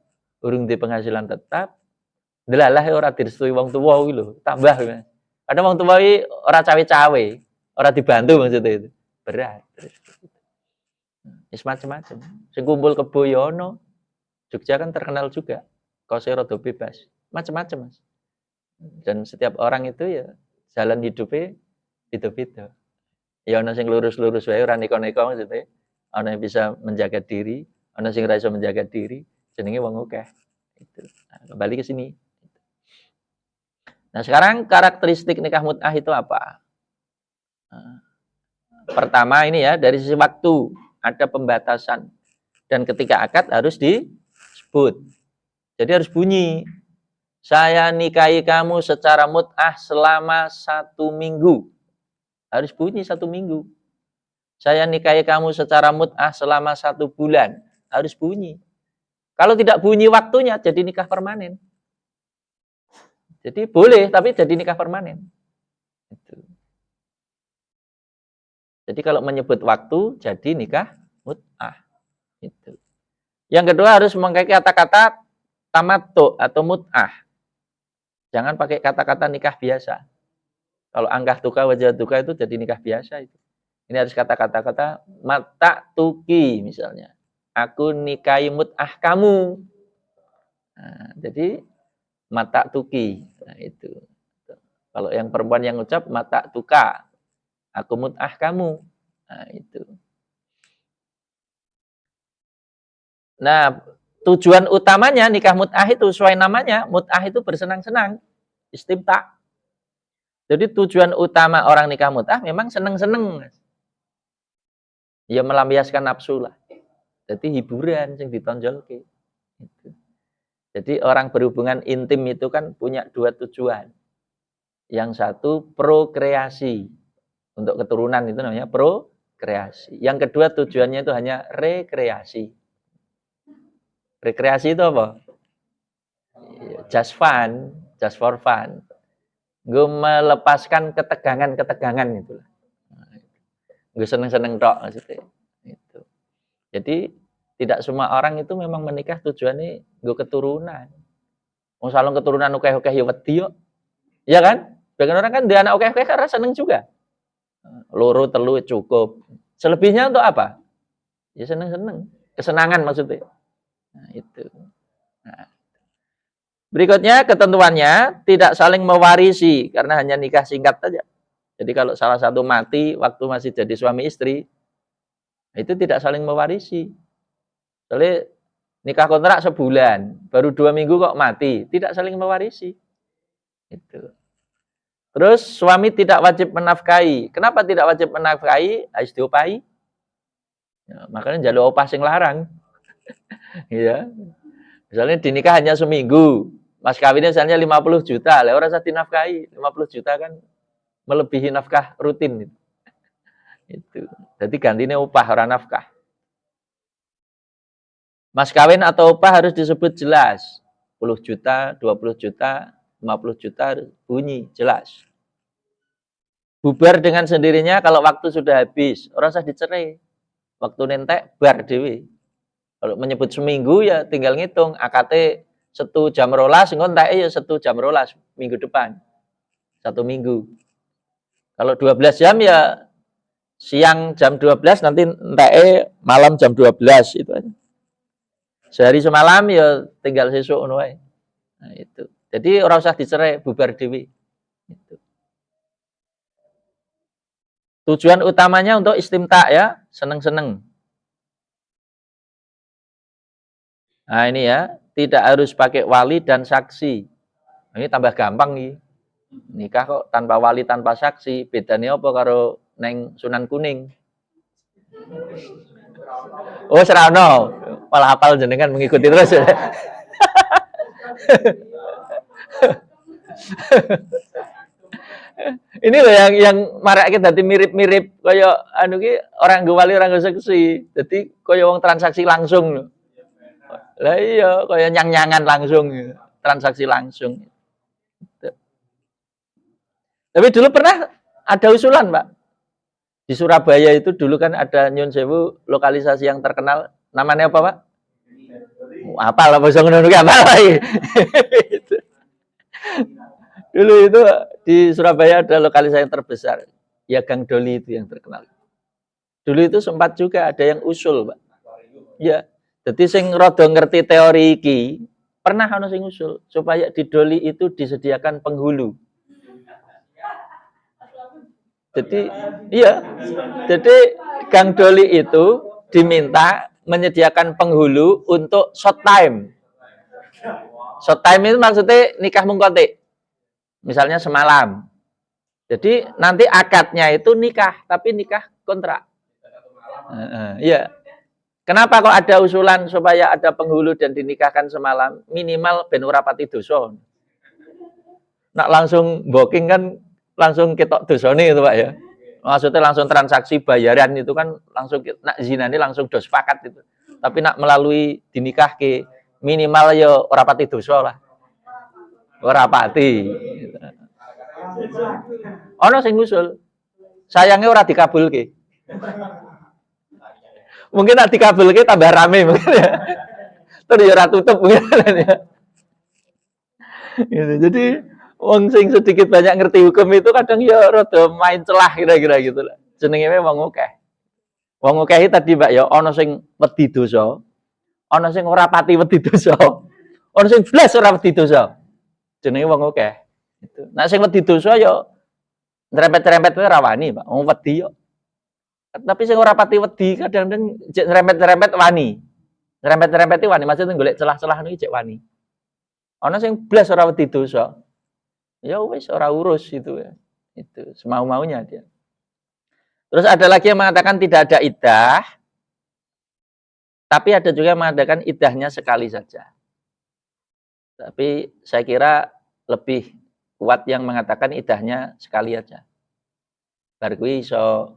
urung di penghasilan tetap, delalah ora direstui wong tuwa kuwi lho, tambah. Kadang wong tuwa iki ora cawe-cawe, ora dibantu maksudnya itu. Berat. Wis macam-macam. Sing kumpul kebo ya ono. Jogja kan terkenal juga. Kose rada bebas. Macam-macam, Mas. Dan setiap orang itu ya jalan hidupnya beda-beda. Ya ono sing lurus-lurus wae ora neko-neko maksudnya. Ono yang bisa menjaga diri, ono sing ora iso menjaga diri, jenenge wong akeh. Itu. Nah, kembali ke sini. Nah, sekarang karakteristik nikah mut'ah itu apa? Nah, pertama ini ya, dari sisi waktu ada pembatasan. Dan ketika akad harus disebut. Jadi harus bunyi. Saya nikahi kamu secara mut'ah selama 1 minggu. Harus bunyi 1 minggu. Saya nikahi kamu secara mut'ah selama 1 bulan. Harus bunyi. Kalau tidak bunyi waktunya, jadi nikah permanen. Jadi boleh, tapi jadi nikah permanen. Itu. Jadi kalau menyebut waktu, jadi nikah mut'ah. Itu. Yang kedua harus memakai kata-kata tamattu atau mut'ah. Jangan pakai kata-kata nikah biasa. Kalau anggah tuka wajah tuka itu jadi nikah biasa itu. Ini harus kata-kata mata tuki misalnya. Aku nikahi mut'ah kamu. Nah, jadi mata tuki. Nah, itu. Kalau yang perempuan yang ucap mata tuka. Aku mut'ah kamu. Nah, itu. Nah, tujuan utamanya nikah mut'ah itu sesuai namanya, mut'ah itu bersenang-senang, istimta'. Jadi tujuan utama orang nikah mut'ah memang seneng-seneng. Ya melampiaskan nafsu lah. Jadi hiburan yang ditonjolke. Gitu. Jadi orang berhubungan intim itu kan punya 2 tujuan. Yang satu prokreasi. Untuk keturunan itu namanya prokreasi. Yang kedua tujuannya itu hanya rekreasi. Rekreasi itu apa? Just fun, just for fun. Gue melepaskan ketegangan-ketegangan itu. Gue seneng-seneng tok maksudnya. Itu. Jadi tidak semua orang itu memang menikah tujuannya gue keturunan. Wong salon keturunan akeh-akeh ya wedi yo. Iya kan? Bagian orang kan dia anak akeh-akeh karena seneng juga. Loro telu cukup. Selebihnya untuk apa? Ya seneng-seneng. Kesenangan maksudnya. Nah, itu. Nah. Berikutnya ketentuannya tidak saling mewarisi karena hanya nikah singkat saja. Jadi kalau salah satu mati waktu masih jadi suami istri, itu tidak saling mewarisi. Soalnya nikah kontrak sebulan, baru 2 minggu kok mati, tidak saling mewarisi. Itu. Terus suami tidak wajib menafkahi. Kenapa tidak wajib menafkahi? Harus diopahi. Ya, makanya jalur opah sing larang. Ya. Misalnya dinikah hanya seminggu, mas kawinnya misalnya 50 juta, lah orang usah dinafkahi. 50 juta kan melebihi nafkah rutin. Itu. Jadi gantinya upah orang nafkah. Mas kawin atau upah harus disebut jelas. 10 juta, 20 juta, 50 juta bunyi jelas. Bubar dengan sendirinya kalau waktu sudah habis, orang usah dicerai. Waktu nentek bar dewi. Kalau menyebut seminggu ya tinggal ngitung AKT 1 jam 12, ngontek ya 1 jam 12 minggu depan. 1 minggu. Kalau 12 jam ya siang jam 12 nanti entek malam jam 12 itu aja. Sehari semalam ya tinggal sesuk ngono wae. Nah, itu. Jadi orang usah dicerai, bubar dewi. Itu. Tujuan utamanya untuk istimta ya, seneng-seneng. Nah ini ya, tidak harus pakai wali dan saksi. Ini tambah gampang nih. Nikah kok tanpa wali, tanpa saksi. Bedanya apa karo neng Sunan Kuning? Oh, serano. Malah hafal jenengan mengikuti terus. Ini loh yang marak kita tadi mirip-mirip kaya anu ki orang wali orang saksi. Jadi kaya wong transaksi langsung loh. Lah iya, kaya nyang-nyangan langsung, transaksi langsung. Tapi dulu pernah ada usulan, Pak. Di Surabaya itu dulu kan ada Nyun Sewu lokalisasi yang terkenal. Namanya apa, Pak? Apa lah basa ngono apa lagi. Dulu itu di Surabaya ada lokalisasi yang terbesar. Ya Gang Doli itu yang terkenal. Dulu itu sempat juga ada yang usul, Pak. Ya. Jadi sing rada ngerti teori iki, pernah ana sing usul supaya di Doli itu disediakan penghulu. Jadi iya. Jadi Gang Doli itu diminta menyediakan penghulu untuk short time. Short time itu maksudnya nikah mungkotik. Misalnya semalam. Jadi nanti akadnya itu nikah, tapi nikah kontrak. Iya. Kenapa kok ada usulan supaya ada penghulu dan dinikahkan semalam? Minimal ben ora pati dosa. Nak langsung booking kan langsung ketok dosane itu, Pak ya. Maksudnya langsung transaksi bayaran itu kan langsung nak zinane langsung dos sepakat itu. Tapi nak melalui dinikahke minimal ya ora pati dosa lah. Ora pati. Ono sing ngusul. Sayangnya ora dikabulke. Mungkin nak dikabulke tambah rame mungkin ya. Terus ya ora tutup mungkin ya. Gitu. Jadi wong sing sedikit banyak ngerti hukum itu kadang ya rada main celah kira-kira gitu lah. Jenenge wong akeh. Wong akeh tadi Mbak ya ana sing wedi dosa, ana sing ora pati wedi dosa. Ana sing blas ora wedi dosa. Jenenge wong akeh. Gitu. Nah sing wedi dosa ya nrempet-nrempet wae ra wani, Pak. Wong wedi yo. Tapi sing ora pati wedi kadang-kadang nrempet-nrempet wani. Nrempet-nrempet wani maksudnya golek celah-celah niku cek wani. Ana sing blas ora wedi dosa. Ya wis ora urus itu ya. Itu semau-maunya dia. Terus ada lagi yang mengatakan tidak ada iddah. Tapi ada juga yang mengatakan iddahnya sekali saja. Tapi saya kira lebih kuat yang mengatakan iddahnya sekali aja. Bar kuwi iso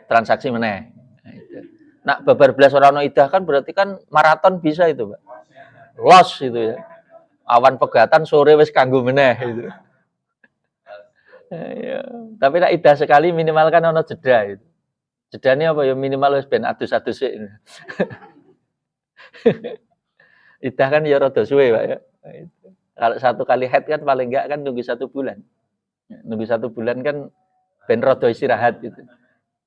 transaksi meneh. Nah, itu. Nak babar belas ora ono iddah kan berarti kan maraton bisa itu, Pak. Los itu ya. Awan pegatan sore wis kanggo meneh itu. Ya, tapi nak iddah sekali minimal kan ono jeda itu. Jedane apa ya minimal wis ben adus-adus sik. Iddah kan ya rada suwe, Pak ya. Kalau 1 kali haid kan paling enggak kan nunggu 1 bulan. Nunggu 1 bulan kan ben rada istirahat gitu.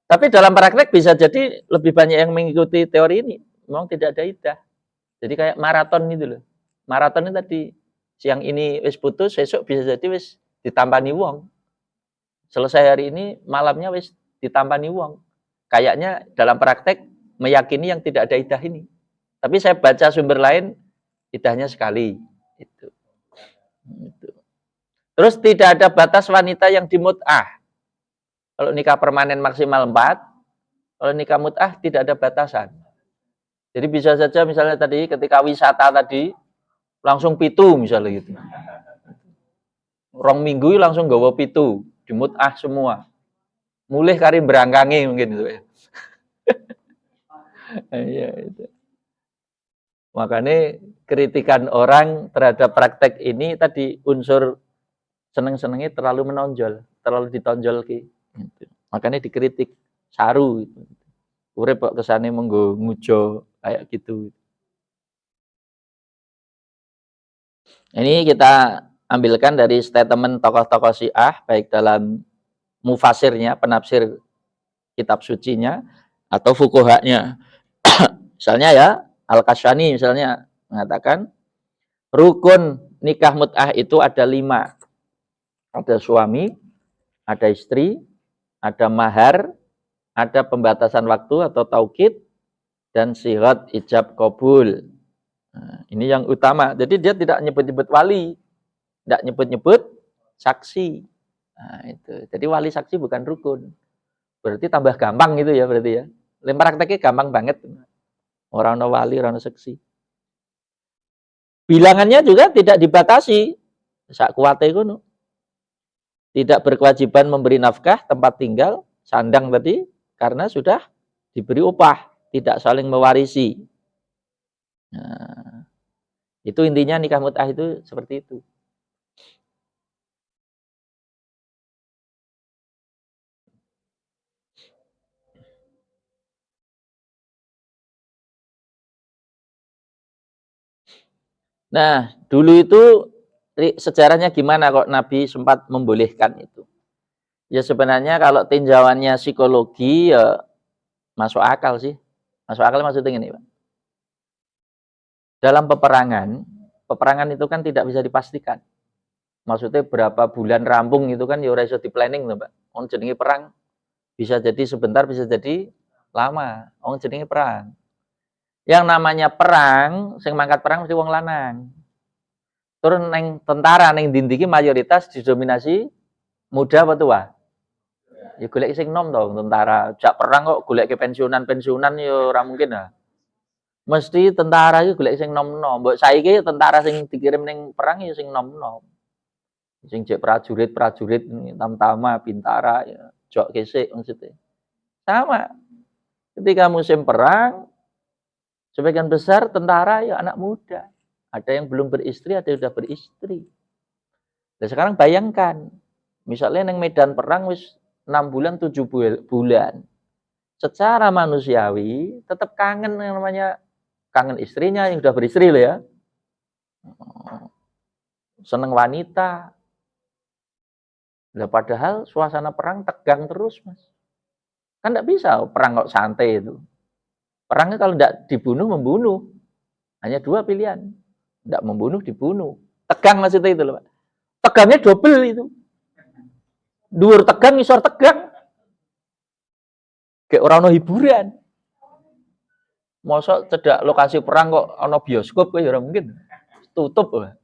Tapi dalam praktek bisa jadi lebih banyak yang mengikuti teori ini. Memang tidak ada iddah. Jadi kayak maraton gitu loh. Maraton ini tadi siang ini wis putus, besok bisa jadi wis ditampani wong. Selesai hari ini, malamnya wis ditampani wong. Kayaknya dalam praktek meyakini yang tidak ada idah ini. Tapi saya baca sumber lain, idahnya sekali. Itu. Terus tidak ada batas wanita yang dimut'ah. Kalau nikah permanen maksimal 4, kalau nikah mut'ah tidak ada batasan. Jadi bisa saja misalnya tadi ketika wisata tadi, langsung pitu misalnya gitu. Rong minggu langsung gawa pitu, dimut'ah semua. Mulih kari berangkangi mungkin itu ya. Iya itu. Makanya kritikan orang terhadap praktek ini tadi unsur seneng-senengnya terlalu menonjol, terlalu ditonjol ki. Gitu. Makanya dikritik saru gitu. Urip kok kesane menggo ngujo kayak gitu. Ini kita ambilkan dari statement tokoh-tokoh Syiah baik dalam mufasirnya, penafsir kitab sucinya atau fuqahanya. Misalnya ya, Al-Kashani misalnya mengatakan rukun nikah mut'ah itu ada 5. Ada suami, ada istri, ada mahar, ada pembatasan waktu atau taukid, dan sirat ijab kabul. Nah, ini yang utama. Jadi dia tidak nyebut-nyebut wali, tidak nyebut-nyebut saksi. Nah, itu. Jadi wali saksi bukan rukun. Berarti tambah gampang gitu ya berarti ya. Lempar prakteknya gampang banget. Orang no wali, orang no saksi. Bilangannya juga tidak dibatasi. Sak kuwate ngono. Tidak berkewajiban memberi nafkah, tempat tinggal, sandang tadi, karena sudah diberi upah, tidak saling mewarisi. Nah, itu intinya nikah mut'ah itu seperti itu. Nah, dulu itu sejarahnya gimana kok Nabi sempat membolehkan itu? Ya sebenarnya kalau tinjauannya psikologi ya masuk akal sih. Masuk akal maksudnya ini, Pak. Dalam peperangan itu kan tidak bisa dipastikan. Maksudnya berapa bulan rampung itu kan ya ora iso di-planning lho, Pak. Wong jenenge perang bisa jadi sebentar, bisa jadi lama. Wong jenenge perang. Yang namanya perang, sing mangkat perang mesti wong lanang. Turun neng tentara neng dindiki mayoritas didominasi muda apa tua? Ya golek sing nom to tentara. Jak perang kok golek ke pensiunan ya ora mungkin lah. Mesti tentara itu golek sing nom-nom. Mbok saiki tentara sing dikirim ning perang ya sing nom-nom. Sing jek prajurit-prajurit tam-tama bintara ya jok kesik maksudnya. Sama. Ketika musim perang sebagian besar tentara ya anak muda. Ada yang belum beristri, ada yang sudah beristri. Dan sekarang bayangkan, misalnya yang medan perang wis 6 bulan, 7 bulan. Secara manusiawi tetap kangen yang namanya kangen istrinya yang sudah beristri loh ya. Seneng wanita. Nah, padahal suasana perang tegang terus, Mas. Kan enggak bisa perang kok santai itu. Perangnya kalau enggak dibunuh, membunuh. Hanya 2 pilihan. Enggak membunuh, dibunuh. Tegang maksudnya itu loh, Pak. Tegangnya double itu. Dhuwur tegang, ngisor tegang. Kayak orang no hiburan. Mosok cedak lokasi perang kok ono bioskop kok ya ora mungkin. Tutup lah.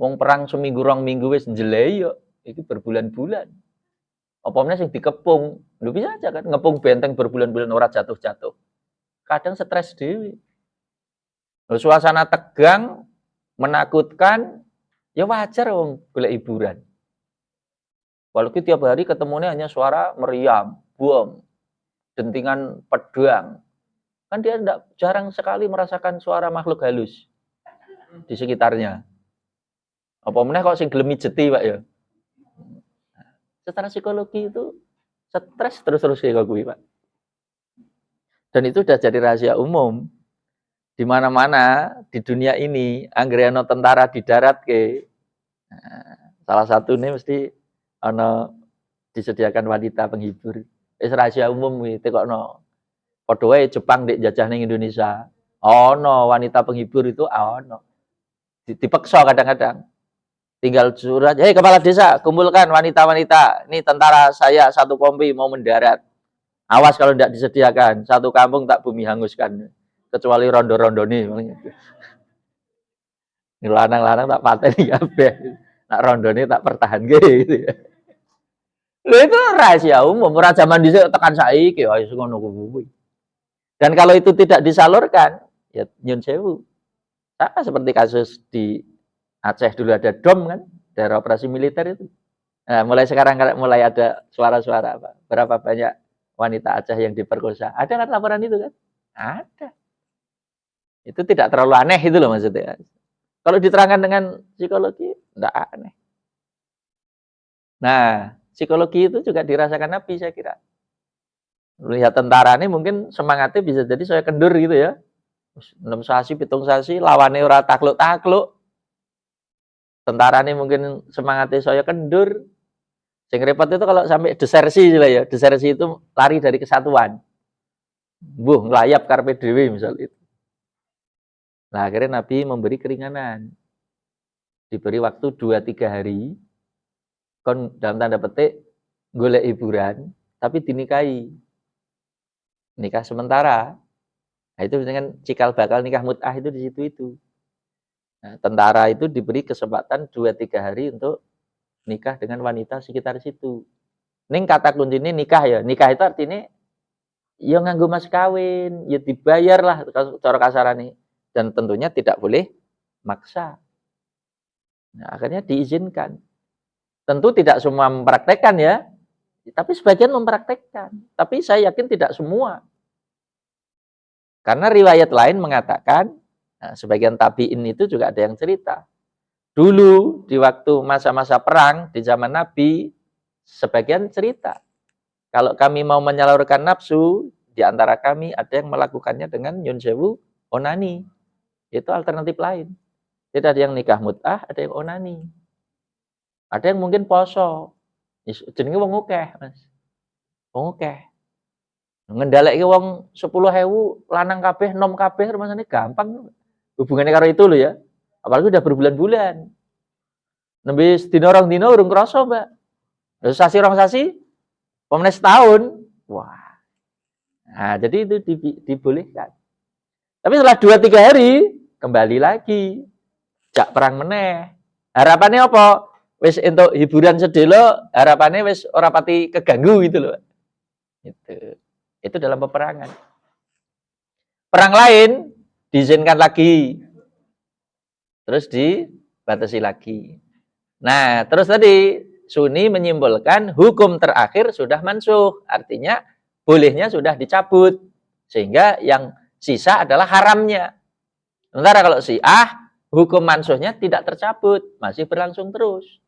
Wong perang seminggu rong minggu wis njele yo. Iki berbulan-bulan. Apa meneh sing dikepung. Lho bisa aja kan ngepung benteng berbulan-bulan ora jatuh-jatuh. Kadang stres dhewe. Suasana tegang, menakutkan, ya wajar wong golek hiburan. Walaupun tiap hari ketemunya hanya suara meriam, bom, dentingan pedang. Kan dia jarang sekali merasakan suara makhluk halus di sekitarnya. Apa meneh kok sing gelem mijeti, Pak ya. Secara psikologi itu stres terus-terus kayak kuwi, Pak. Dan itu sudah jadi rahasia umum. Di mana-mana di dunia ini anggere ana tentara di darat ke. Nah, salah satu nih mesti ana disediakan wanita penghibur. Wis rahasia umum kuwi tekokno. Padha wae Jepang ndek jajah ning Indonesia. Ono wanita penghibur itu ono. Dipeksa kadang-kadang. Tinggal surat, hei kepala desa, kumpulkan wanita-wanita. Ini tentara saya satu kompi mau mendarat. Awas kalau tidak disediakan, satu kampung tak bumi hanguskan. Kecuali rondo-rondo nih. Ini lanang-lanang tak pateni kabeh. Nak rondo ini tak pertahan gitu ya. Itu rahasia umum, ora zaman dhisik tekan saiki ya ngono kuwi. Dan kalau itu tidak disalurkan, ya nyun sewu. Sama seperti kasus di Aceh dulu ada DOM kan, daerah operasi militer itu. Nah, mulai sekarang mulai ada suara-suara apa? Berapa banyak wanita Aceh yang diperkosa? Ada kan laporan itu kan? Ada. Itu tidak terlalu aneh itu loh maksudnya. Kalau diterangkan dengan psikologi, enggak aneh. Nah, psikologi itu juga dirasakan Nabi saya kira. Lihat tentara ini mungkin semangatnya bisa jadi saya kendur gitu ya. 6 sasi, 7 sasi, lawannya ora takluk-takluk. Tentara ini mungkin semangatnya saya kendur. Yang repot itu kalau sampai desersi lah ya. Desersi itu lari dari kesatuan. Ngelayap karpe dewe misalnya itu. Nah, akhirnya Nabi memberi keringanan. Diberi waktu 2-3 hari. Kon dalam tanda petik golek hiburan, tapi dinikahi. Nikah sementara. Nah, itu dengan cikal bakal nikah mut'ah itu di situ itu. Nah, tentara itu diberi kesempatan 2-3 hari untuk nikah dengan wanita sekitar situ. Ning kata kunci ini nikah ya. Nikah itu artinya ya nganggo mas kawin, ya dibayar lah cara kasarane. Dan tentunya tidak boleh maksa. Nah, akhirnya diizinkan. Tentu tidak semua mempraktekkan ya, tapi sebagian mempraktekkan. Tapi saya yakin tidak semua. Karena riwayat lain mengatakan, nah, sebagian tabi'in itu juga ada yang cerita. Dulu di waktu masa-masa perang di zaman Nabi, sebagian cerita. Kalau kami mau menyalurkan nafsu, di antara kami ada yang melakukannya dengan nyun sewu onani. Itu alternatif lain. Tidak ada yang nikah mut'ah, ada yang onani. Ada yang mungkin poso. Jenenge wong akeh, Mas. Wong akeh. Ngendhaleke wong 10.000 lanang kabeh, nom kabeh rumasane gampang. Hubungannya karo itu loh ya. Apalagi udah berbulan-bulan. Nembe sedina rong dina urung krasa, Mbak. Sasi rong sasi, pemene setahun. Wah. Nah, jadi itu dibolehkan. Tapi setelah 2-3 hari kembali lagi. Jak perang meneh. Harapannya apa? Wis entuk hiburan sedelo, harapannya wis ora pati keganggu gitu loh. Itu dalam peperangan. Perang lain diizinkan lagi. Terus dibatasi lagi. Nah, terus tadi Sunni menyimpulkan hukum terakhir sudah mansuh. Artinya bolehnya sudah dicabut. Sehingga yang sisa adalah haramnya. Sementara kalau Syiah, hukum mansuhnya tidak tercabut. Masih berlangsung terus.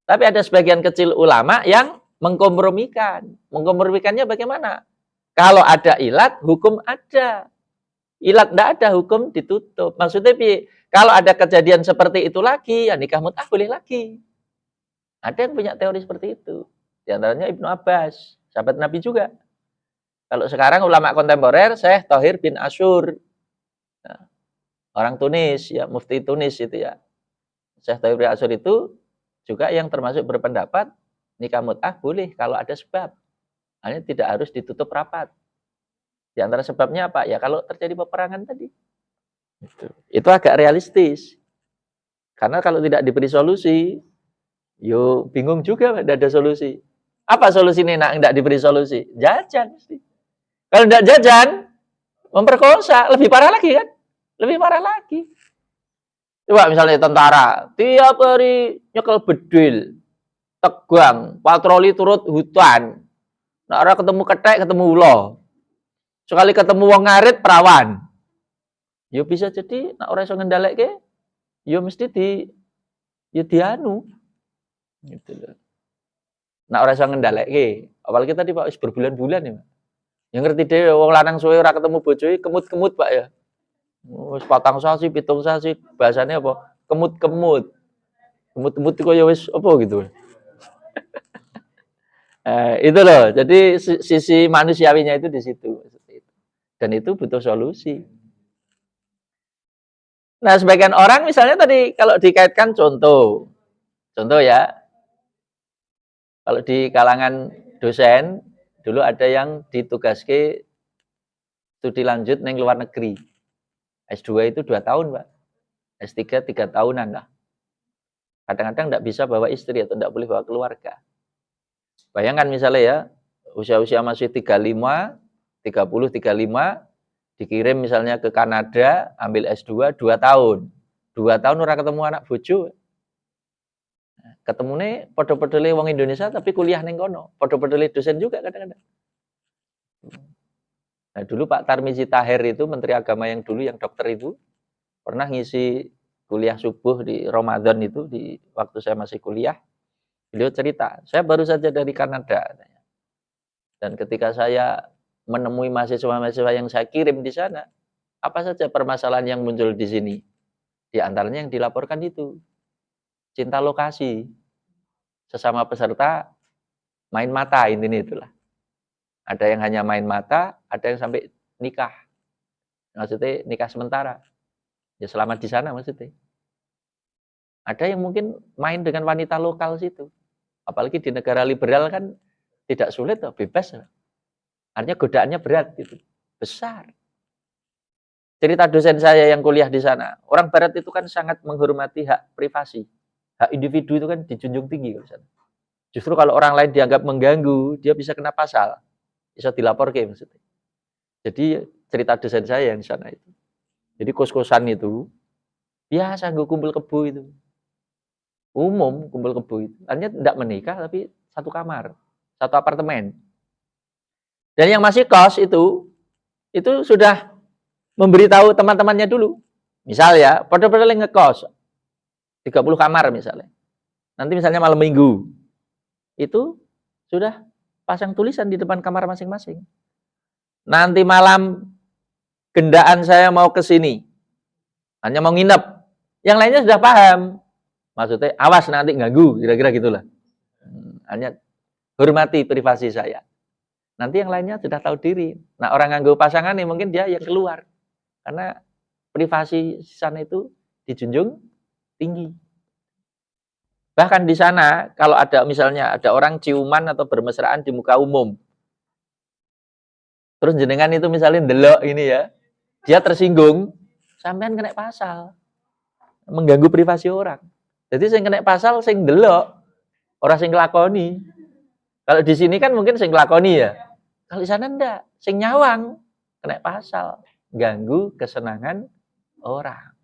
Tapi ada sebagian kecil ulama yang mengkompromikan. Mengkompromikannya bagaimana? Kalau ada ilat, hukum ada. Ilat tidak ada, hukum ditutup. Maksudnya, kalau ada kejadian seperti itu lagi, ya nikah mut'ah boleh lagi. Ada yang punya teori seperti itu. Di antaranya Ibnu Abbas, sahabat Nabi juga. Kalau sekarang ulama kontemporer, Syekh Thohir bin Asyur. Nah, orang Tunis, ya mufti Tunis itu ya. Syekh Thohir bin Asyur itu juga yang termasuk berpendapat nikah mut'ah boleh kalau ada sebab. Hanya tidak harus ditutup rapat. Di antara sebabnya apa? Ya kalau terjadi peperangan tadi. Itu agak realistis. Karena kalau tidak diberi solusi, yo bingung juga, tidak ada solusi. Apa solusinya nak tidak diberi solusi? Jajan. Kalau tidak jajan, memperkosa, lebih parah lagi kan? Lebih parah lagi. Coba misalnya tentara, tiap hari nyekel bedil, tegang, patroli turut hutan. Nah, orang ketemu ketek, ketemu ulo. Sekali ketemu wong ngarit, perawan. Yo bisa jadi, nak orang iso ngendhaleke, yo mesti dianu. Gitu loh. Nak orang iso ngendhaleke, apalagi tadi Pak berbulan-bulan ya. Yang ngerti dhewe wong lanang suwe ora ketemu bojoe, kemut-kemut Pak ya. Wis 4 sasi, 7 sasi, bahasanya apa? Kemut-kemut. Kemut-kemut itu ya wis apa gitu. Itu loh. Jadi sisi manusiawinya itu di situ. Dan itu butuh solusi. Nah, sebagian orang misalnya tadi kalau dikaitkan contoh ya, kalau di kalangan dosen dulu ada yang ditugaske studi lanjut neng luar negeri. S2 itu 2 tahun, Pak. S3 3 tahunan lah. Kadang-kadang enggak bisa bawa istri atau enggak boleh bawa keluarga. Bayangkan misalnya ya, usia-usia masih 35, 30, 35, dikirim misalnya ke Kanada, ambil S2 2 tahun. 2 tahun ora ketemu anak bojo. Ketemune padha-padhane wong Indonesia tapi kuliah ning kono. Padha-padhane dosen juga kadang-kadang. Nah, dulu Pak Tarmizi Tahir itu Menteri Agama yang dulu yang dokter itu pernah ngisi kuliah subuh di Ramadan itu di waktu saya masih kuliah. Beliau cerita, "Saya baru saja dari Kanada." Dan ketika saya menemui mahasiswa-mahasiswa yang saya kirim di sana, apa saja permasalahan yang muncul di sini? Di antaranya yang dilaporkan itu, cinta lokasi. Sesama peserta main mata, intinya itulah. Ada yang hanya main mata, ada yang sampai nikah. Maksudnya nikah sementara. Ya selamat di sana maksudnya. Ada yang mungkin main dengan wanita lokal situ. Apalagi di negara liberal kan tidak sulit, bebas. Artinya godaannya berat gitu. Besar. Cerita dosen saya yang kuliah di sana. Orang barat itu kan sangat menghormati hak privasi. Hak individu itu kan dijunjung tinggi di sana. Justru kalau orang lain dianggap mengganggu, dia bisa kena pasal. Bisa dilaporkan maksudnya. Jadi cerita dosen saya yang di sana itu. Jadi kos-kosan itu biasa gue kumpul kebo itu. Umum kumpul kebo itu. Artinya tidak menikah tapi satu kamar, satu apartemen. Dan yang masih kos itu sudah memberitahu teman-temannya dulu. Misal ya, pada-pada ngekos 30 kamar misalnya. Nanti misalnya malam minggu itu sudah pasang tulisan di depan kamar masing-masing. Nanti malam gendaan saya mau ke sini. Hanya mau nginep. Yang lainnya sudah paham. Maksudnya awas nanti ganggu, kira-kira gitulah. Hanya hormati privasi saya. Nanti yang lainnya sudah tahu diri. Nah, orang nganggo pasangan nih mungkin dia yang keluar. Karena privasi sana itu dijunjung tinggi. Bahkan di sana kalau ada misalnya ada orang ciuman atau bermesraan di muka umum. Terus jenengan itu misalnya ndelok ini ya. Dia tersinggung, sampean kena pasal. Mengganggu privasi orang. Jadi sing kena pasal sing ndelok, orang sing nglakoni. Kalau di sini kan mungkin sing nglakoni ya. Kalau di sana enggak, sing nyawang kena pasal, ganggu kesenangan orang.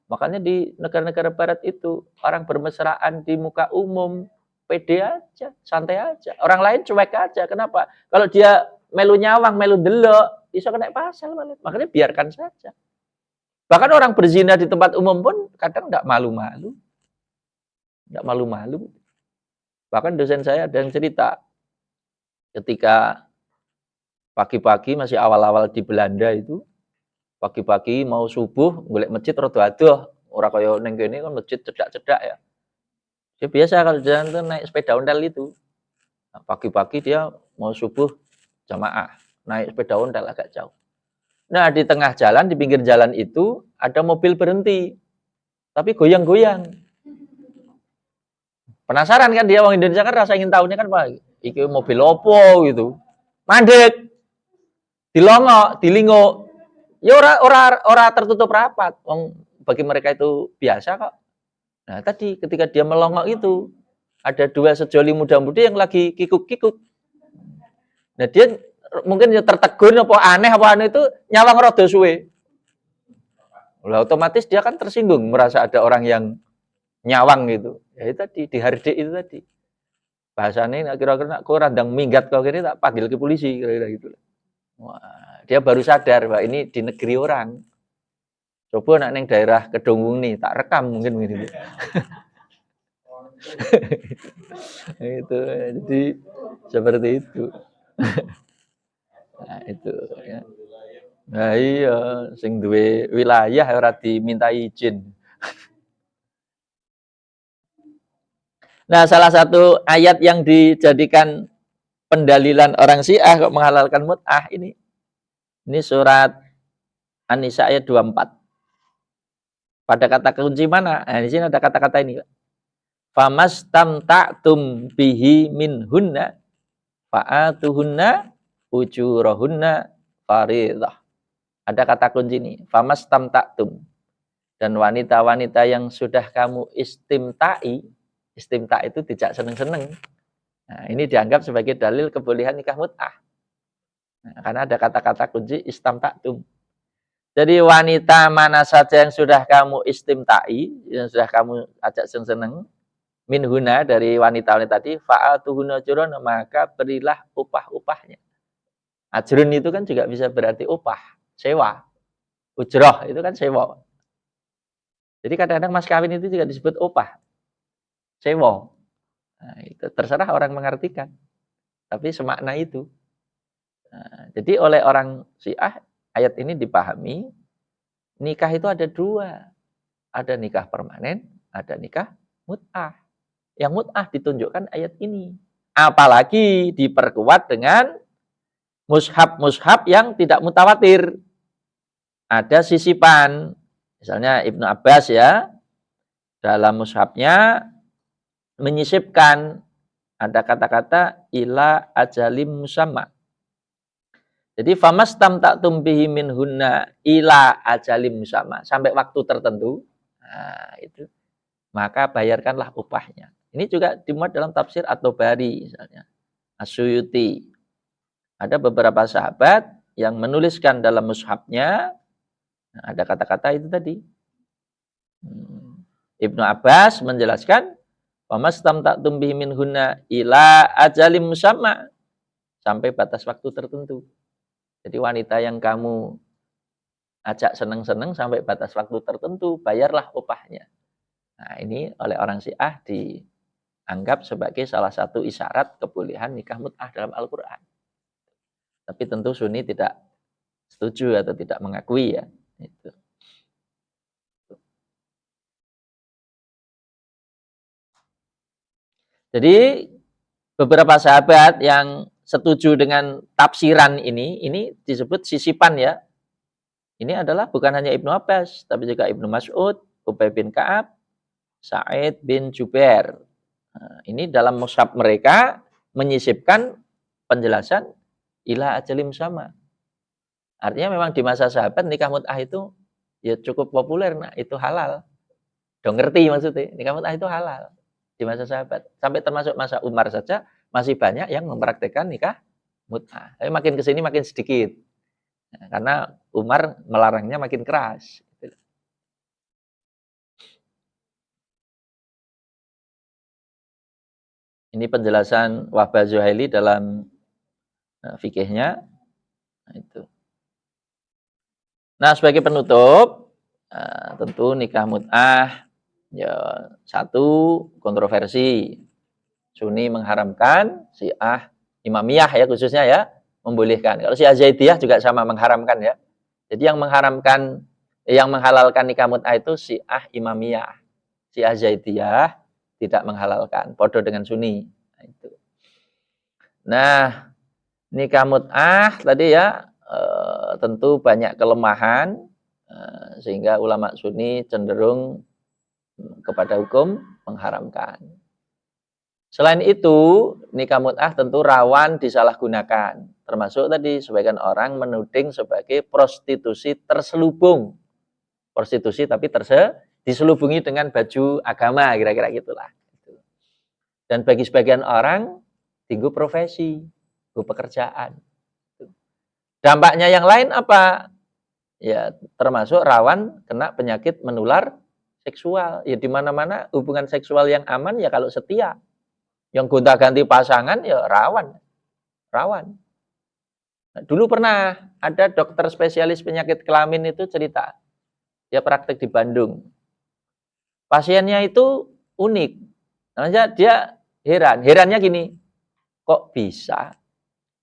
Makanya di negara-negara barat itu orang bermesraan di muka umum, pede aja, santai aja. Orang lain cuek aja. Kenapa? Kalau dia melu nyawang, melu delok, bisa kena pasal. Makanya biarkan saja. Bahkan orang berzina di tempat umum pun kadang enggak malu-malu. Enggak malu-malu. Bahkan dosen saya ada yang cerita ketika pagi-pagi masih awal-awal di Belanda itu, pagi-pagi mau subuh golek masjid rada adoh, ora kaya ning kene kan masjid cedak-cedak ya. Dia biasa kalau jalan tuh naik sepeda ontel itu. Nah, pagi-pagi dia mau subuh jamaah, naik sepeda ontel agak jauh. Nah, di tengah jalan, di pinggir jalan itu ada mobil berhenti. Tapi goyang-goyang. Penasaran kan dia orang Indonesia kan rasa ingin tahunya kan Pak, iki mobil opo gitu. Mandek. Dilongok, dilinguk. Ya ora tertutup rapat. Wong bagi mereka itu biasa kok. Nah, tadi ketika dia melongok itu ada dua sejoli muda-mudi yang lagi kikuk-kikuk. Nah, dia mungkin ya tertegun apa aneh itu nyawang rada suwe. Lah otomatis dia kan tersinggung merasa ada orang yang nyawang gitu. Ya itu tadi dihardik itu tadi. Bahasanya kira-kira kok randang minggat kau kira tak panggil ke polisi kira-kira gitu. Wah, dia baru sadar bahwa ini di negeri orang. Coba nak neng daerah Kedunggung nih, tak rekam mungkin begini. Itu, jadi seperti itu. Nah, itu ya. Nah, iya, sing duwe wilayah ora diminta izin. Nah, salah satu ayat yang dijadikan pendalilan orang Syiah kok menghalalkan mut'ah ini. Ini surat An-Nisa ayat 24. Pada kata kunci mana? Nah, di sini ada kata-kata ini. Famastamta'tum bihi minhunna fa'atuhunna ujurahunna faridah. Ada kata kunci ini. Famastamta'tum. Dan wanita-wanita yang sudah kamu istimta'i, istimta' itu tidak seneng-seneng. Nah, ini dianggap sebagai dalil kebolehan nikah mut'ah. Nah, karena ada kata-kata kunci istamta'tum. Jadi wanita mana saja yang sudah kamu istimta'i, yang sudah kamu ajak seneng-seneng, minhuna dari wanita-wanita tadi, fa'atuhuna ujurun, maka berilah upah-upahnya. Ajrun itu kan juga bisa berarti upah, sewa. Ujroh itu kan sewa. Jadi kadang-kadang mas kawin itu juga disebut upah, sewa. Nah, itu terserah orang mengartikan, tapi semakna itu. Nah, jadi oleh orang Syiah, ayat ini dipahami, nikah itu ada dua. Ada nikah permanen, ada nikah mut'ah. Yang mut'ah ditunjukkan ayat ini. Apalagi diperkuat dengan mushaf-mushaf yang tidak mutawatir. Ada sisipan. Misalnya Ibnu Abbas ya, dalam mushafnya menyisipkan ada kata-kata ila ajalim musamma. Jadi famastamta'tum bihi minhunna ila ajalim musamma, sampai waktu tertentu. Nah, itu maka bayarkanlah upahnya. Ini juga dimuat dalam tafsir At-Tabari misalnya. As-Suyuti. Ada beberapa sahabat yang menuliskan dalam mushafnya, nah, ada kata-kata itu tadi. Ibnu Abbas menjelaskan famastamta'tum bihi minhunna ila ajalim musamma, sampai batas waktu tertentu. Jadi wanita yang kamu ajak seneng-seneng sampai batas waktu tertentu, bayarlah upahnya. Nah, ini oleh orang Syiah dianggap sebagai salah satu isyarat kebolehan nikah mut'ah dalam Al-Quran. Tapi tentu Sunni tidak setuju atau tidak mengakui ya. Itu. Jadi beberapa sahabat yang setuju dengan tafsiran ini disebut sisipan ya. Ini adalah bukan hanya Ibnu Abbas, tapi juga Ibnu Mas'ud, Ubay bin Ka'ab, Sa'id bin Jubair. Nah, ini dalam mushaf mereka menyisipkan penjelasan ila ajalim sama. Artinya memang di masa sahabat nikah mut'ah itu ya cukup populer, nah itu halal. Udah ngerti maksudnya, nikah mut'ah itu halal di masa sahabat. Sampai termasuk masa Umar saja masih banyak yang mempraktikkan nikah mut'ah. Tapi makin kesini makin sedikit. Nah, karena Umar melarangnya makin keras. Ini penjelasan Wahbah Zuhaili dalam fikihnya. Nah, itu. Nah, sebagai penutup, tentu nikah mut'ah ya satu kontroversi. Sunni mengharamkan, Syiah Imamiyah ya khususnya ya membolehkan. Kalau Syiah Zaidiyah juga sama mengharamkan ya. Jadi yang mengharamkan, yang menghalalkan nikah mut'ah itu Syiah Imamiyah. Syiah Zaidiyah tidak menghalalkan, podo dengan Sunni. Nah, itu. Nah, nikah mut'ah tadi ya tentu banyak kelemahan sehingga ulama Sunni cenderung kepada hukum mengharamkan. Selain itu, nikah mut'ah tentu rawan disalahgunakan. Termasuk tadi sebagian orang menuding sebagai prostitusi terselubung. Prostitusi tapi diselubungi dengan baju agama, kira-kira gitulah. Dan bagi sebagian orang, tinggu profesi, tinggu pekerjaan. Dampaknya yang lain apa? Ya, termasuk rawan kena penyakit menular seksual. Ya di mana-mana hubungan seksual yang aman ya kalau setia. Yang gonta-ganti pasangan ya rawan. Nah, dulu pernah ada dokter spesialis penyakit kelamin itu cerita. Dia praktek di Bandung. Pasiennya itu unik. Namanya dia heran. Herannya gini, kok bisa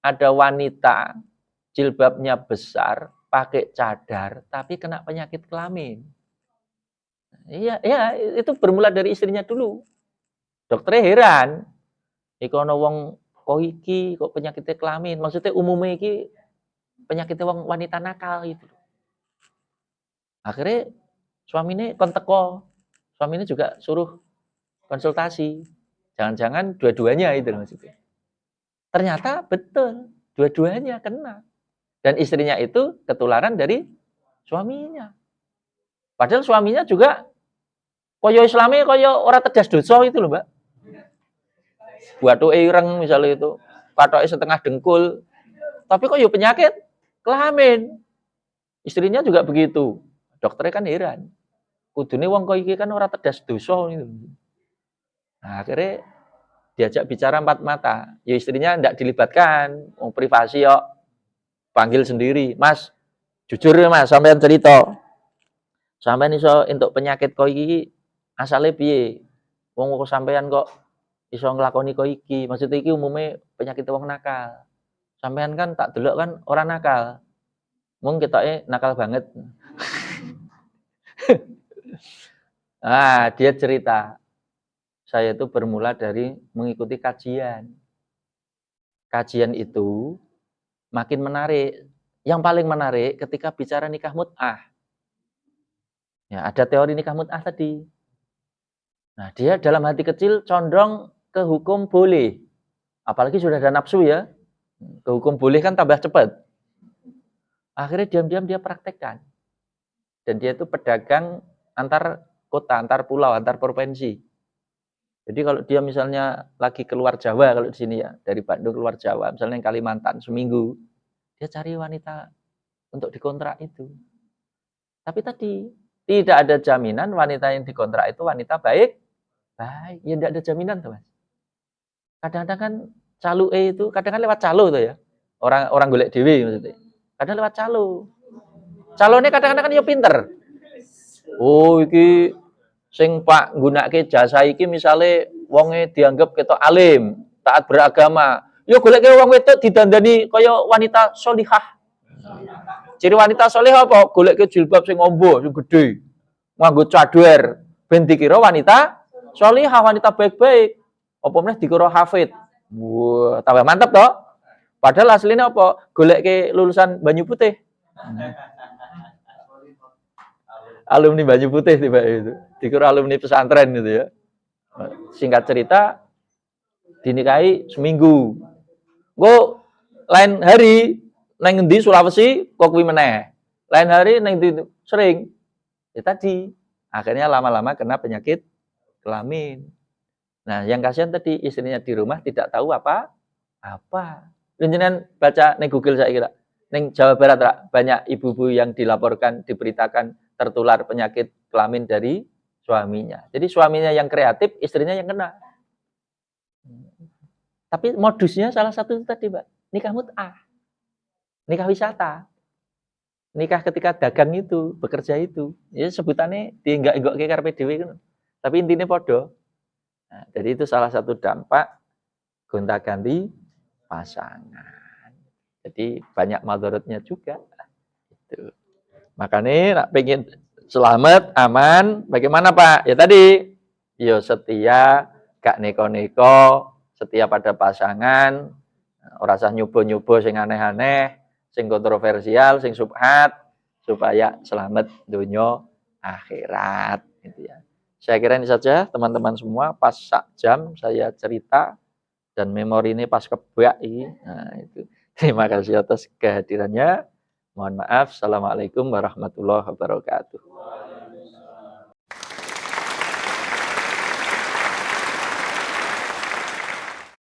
ada wanita jilbabnya besar, pakai cadar, tapi kena penyakit kelamin. Iya, itu bermula dari istrinya dulu. Dokternya heran. Iku ana wong kok iki kok penyakitnya kelamin. Maksudnya umumnya iki penyakitnya wong wanita nakal gitu. Akhirnya suaminya kon teko. Suaminya juga suruh konsultasi. Jangan-jangan dua-duanya itu maksudnya. Ternyata betul, dua-duanya kena. Dan istrinya itu ketularan dari suaminya. Padahal suaminya juga koyo Islami koyo ora tegas dosa itu loh, Mbak. Buatuke ireng misalnya itu, patoke setengah dengkul. Tapi kok yo penyakit kelamin. Istrinya juga begitu. Dokternya kan heran. Kudune wong kok iki kan ora tegas dosa gitu. Nah, akhirnya diajak bicara empat mata. Ya istrinya ndak dilibatkan, wong privasi kok. Panggil sendiri, "Mas, jujur ya Mas, sampean cerita. Sampean iso entuk penyakit kok iki asale piye? Wong kok sampean kok iso nglakoni kok iki? Maksudnya iki umume penyakit wong nakal. Sampean kan tak delok kan ora nakal. Mung ketoke nakal banget." Ah, dia cerita, saya itu bermula dari mengikuti kajian. Kajian itu makin menarik. Yang paling menarik ketika bicara nikah mut'ah. Ya, ada teori nikah mut'ah tadi. Nah, dia dalam hati kecil condong ke hukum boleh. Apalagi sudah ada nafsu ya. Ke hukum boleh kan tambah cepat. Akhirnya diam-diam dia praktekkan. Dan dia itu pedagang antar kota, antar pulau, antar provinsi. Jadi kalau dia misalnya lagi keluar Jawa, kalau di sini ya, dari Bandung keluar Jawa, misalnya yang Kalimantan, seminggu, dia cari wanita untuk dikontrak itu. Tapi tadi, tidak ada jaminan wanita yang dikontrak itu wanita baik. Ya tidak ada jaminan tuh Mas. Kadang-kadang kan calo itu, kadang-kadang lewat calo tuh ya. Orang golek dewe maksudnya. Kadang lewat calo. Calonnya kadang-kadang kan ya pinter. Oh iki sing Pak nggunakake jasa iki misale wonge dianggap ketok alim, taat beragama. Yo goleke wong wedok didandani kaya wanita sholihah. Ciri wanita sholihah apa? Goleke jilbab sing ombo, sing gedhe. Nganggo cadar, ben dikira wanita sholihah, wanita baik-baik. Apa meneh dikira hafid. Wah, tambah mantep toh. Padahal aslinya apa? Goleke lulusan Banyu Putih. Alumni Banyu Putih tiba itu. Dikira alumni pesantren gitu ya. Singkat cerita, dinikahi seminggu. Gue lain hari neng di Sulawesi kok kuwi meneh. Lain hari neng di sering. Ya tadi akhirnya lama-lama kena penyakit kelamin. Nah, yang kasihan tadi istrinya di rumah tidak tahu apa. Jenengan baca neng Google saya kira. Neng Jawa Barat banyak ibu-ibu yang dilaporkan diberitakan tertular penyakit kelamin dari suaminya. Jadi suaminya yang kreatif, istrinya yang kena. Tapi modusnya salah satu itu tadi, Mbak. Nikah mut'ah. Nikah wisata. Nikah ketika dagang itu, bekerja itu. Ya sebutannya dienggak-enggok ke karepe dhewe kan. Tapi intinya podo. Nah, jadi itu salah satu dampak gonta-ganti pasangan. Jadi banyak madharatnya juga. Gitu. Makanya nak pengen selamat, aman, bagaimana Pak? Ya tadi, yo setia, gak neko-neko, setia pada pasangan, ora usah nyoba-nyoba sing aneh-aneh, sing kontroversial, sing subhat, supaya selamat dunia akhirat. Gitu ya. Saya kira ini saja teman-teman semua, pas sak jam saya cerita, dan memori ini pas kebak ini. Nah, itu. Terima kasih atas kehadirannya. Mohon maaf. Assalamualaikum warahmatullahi wabarakatuh.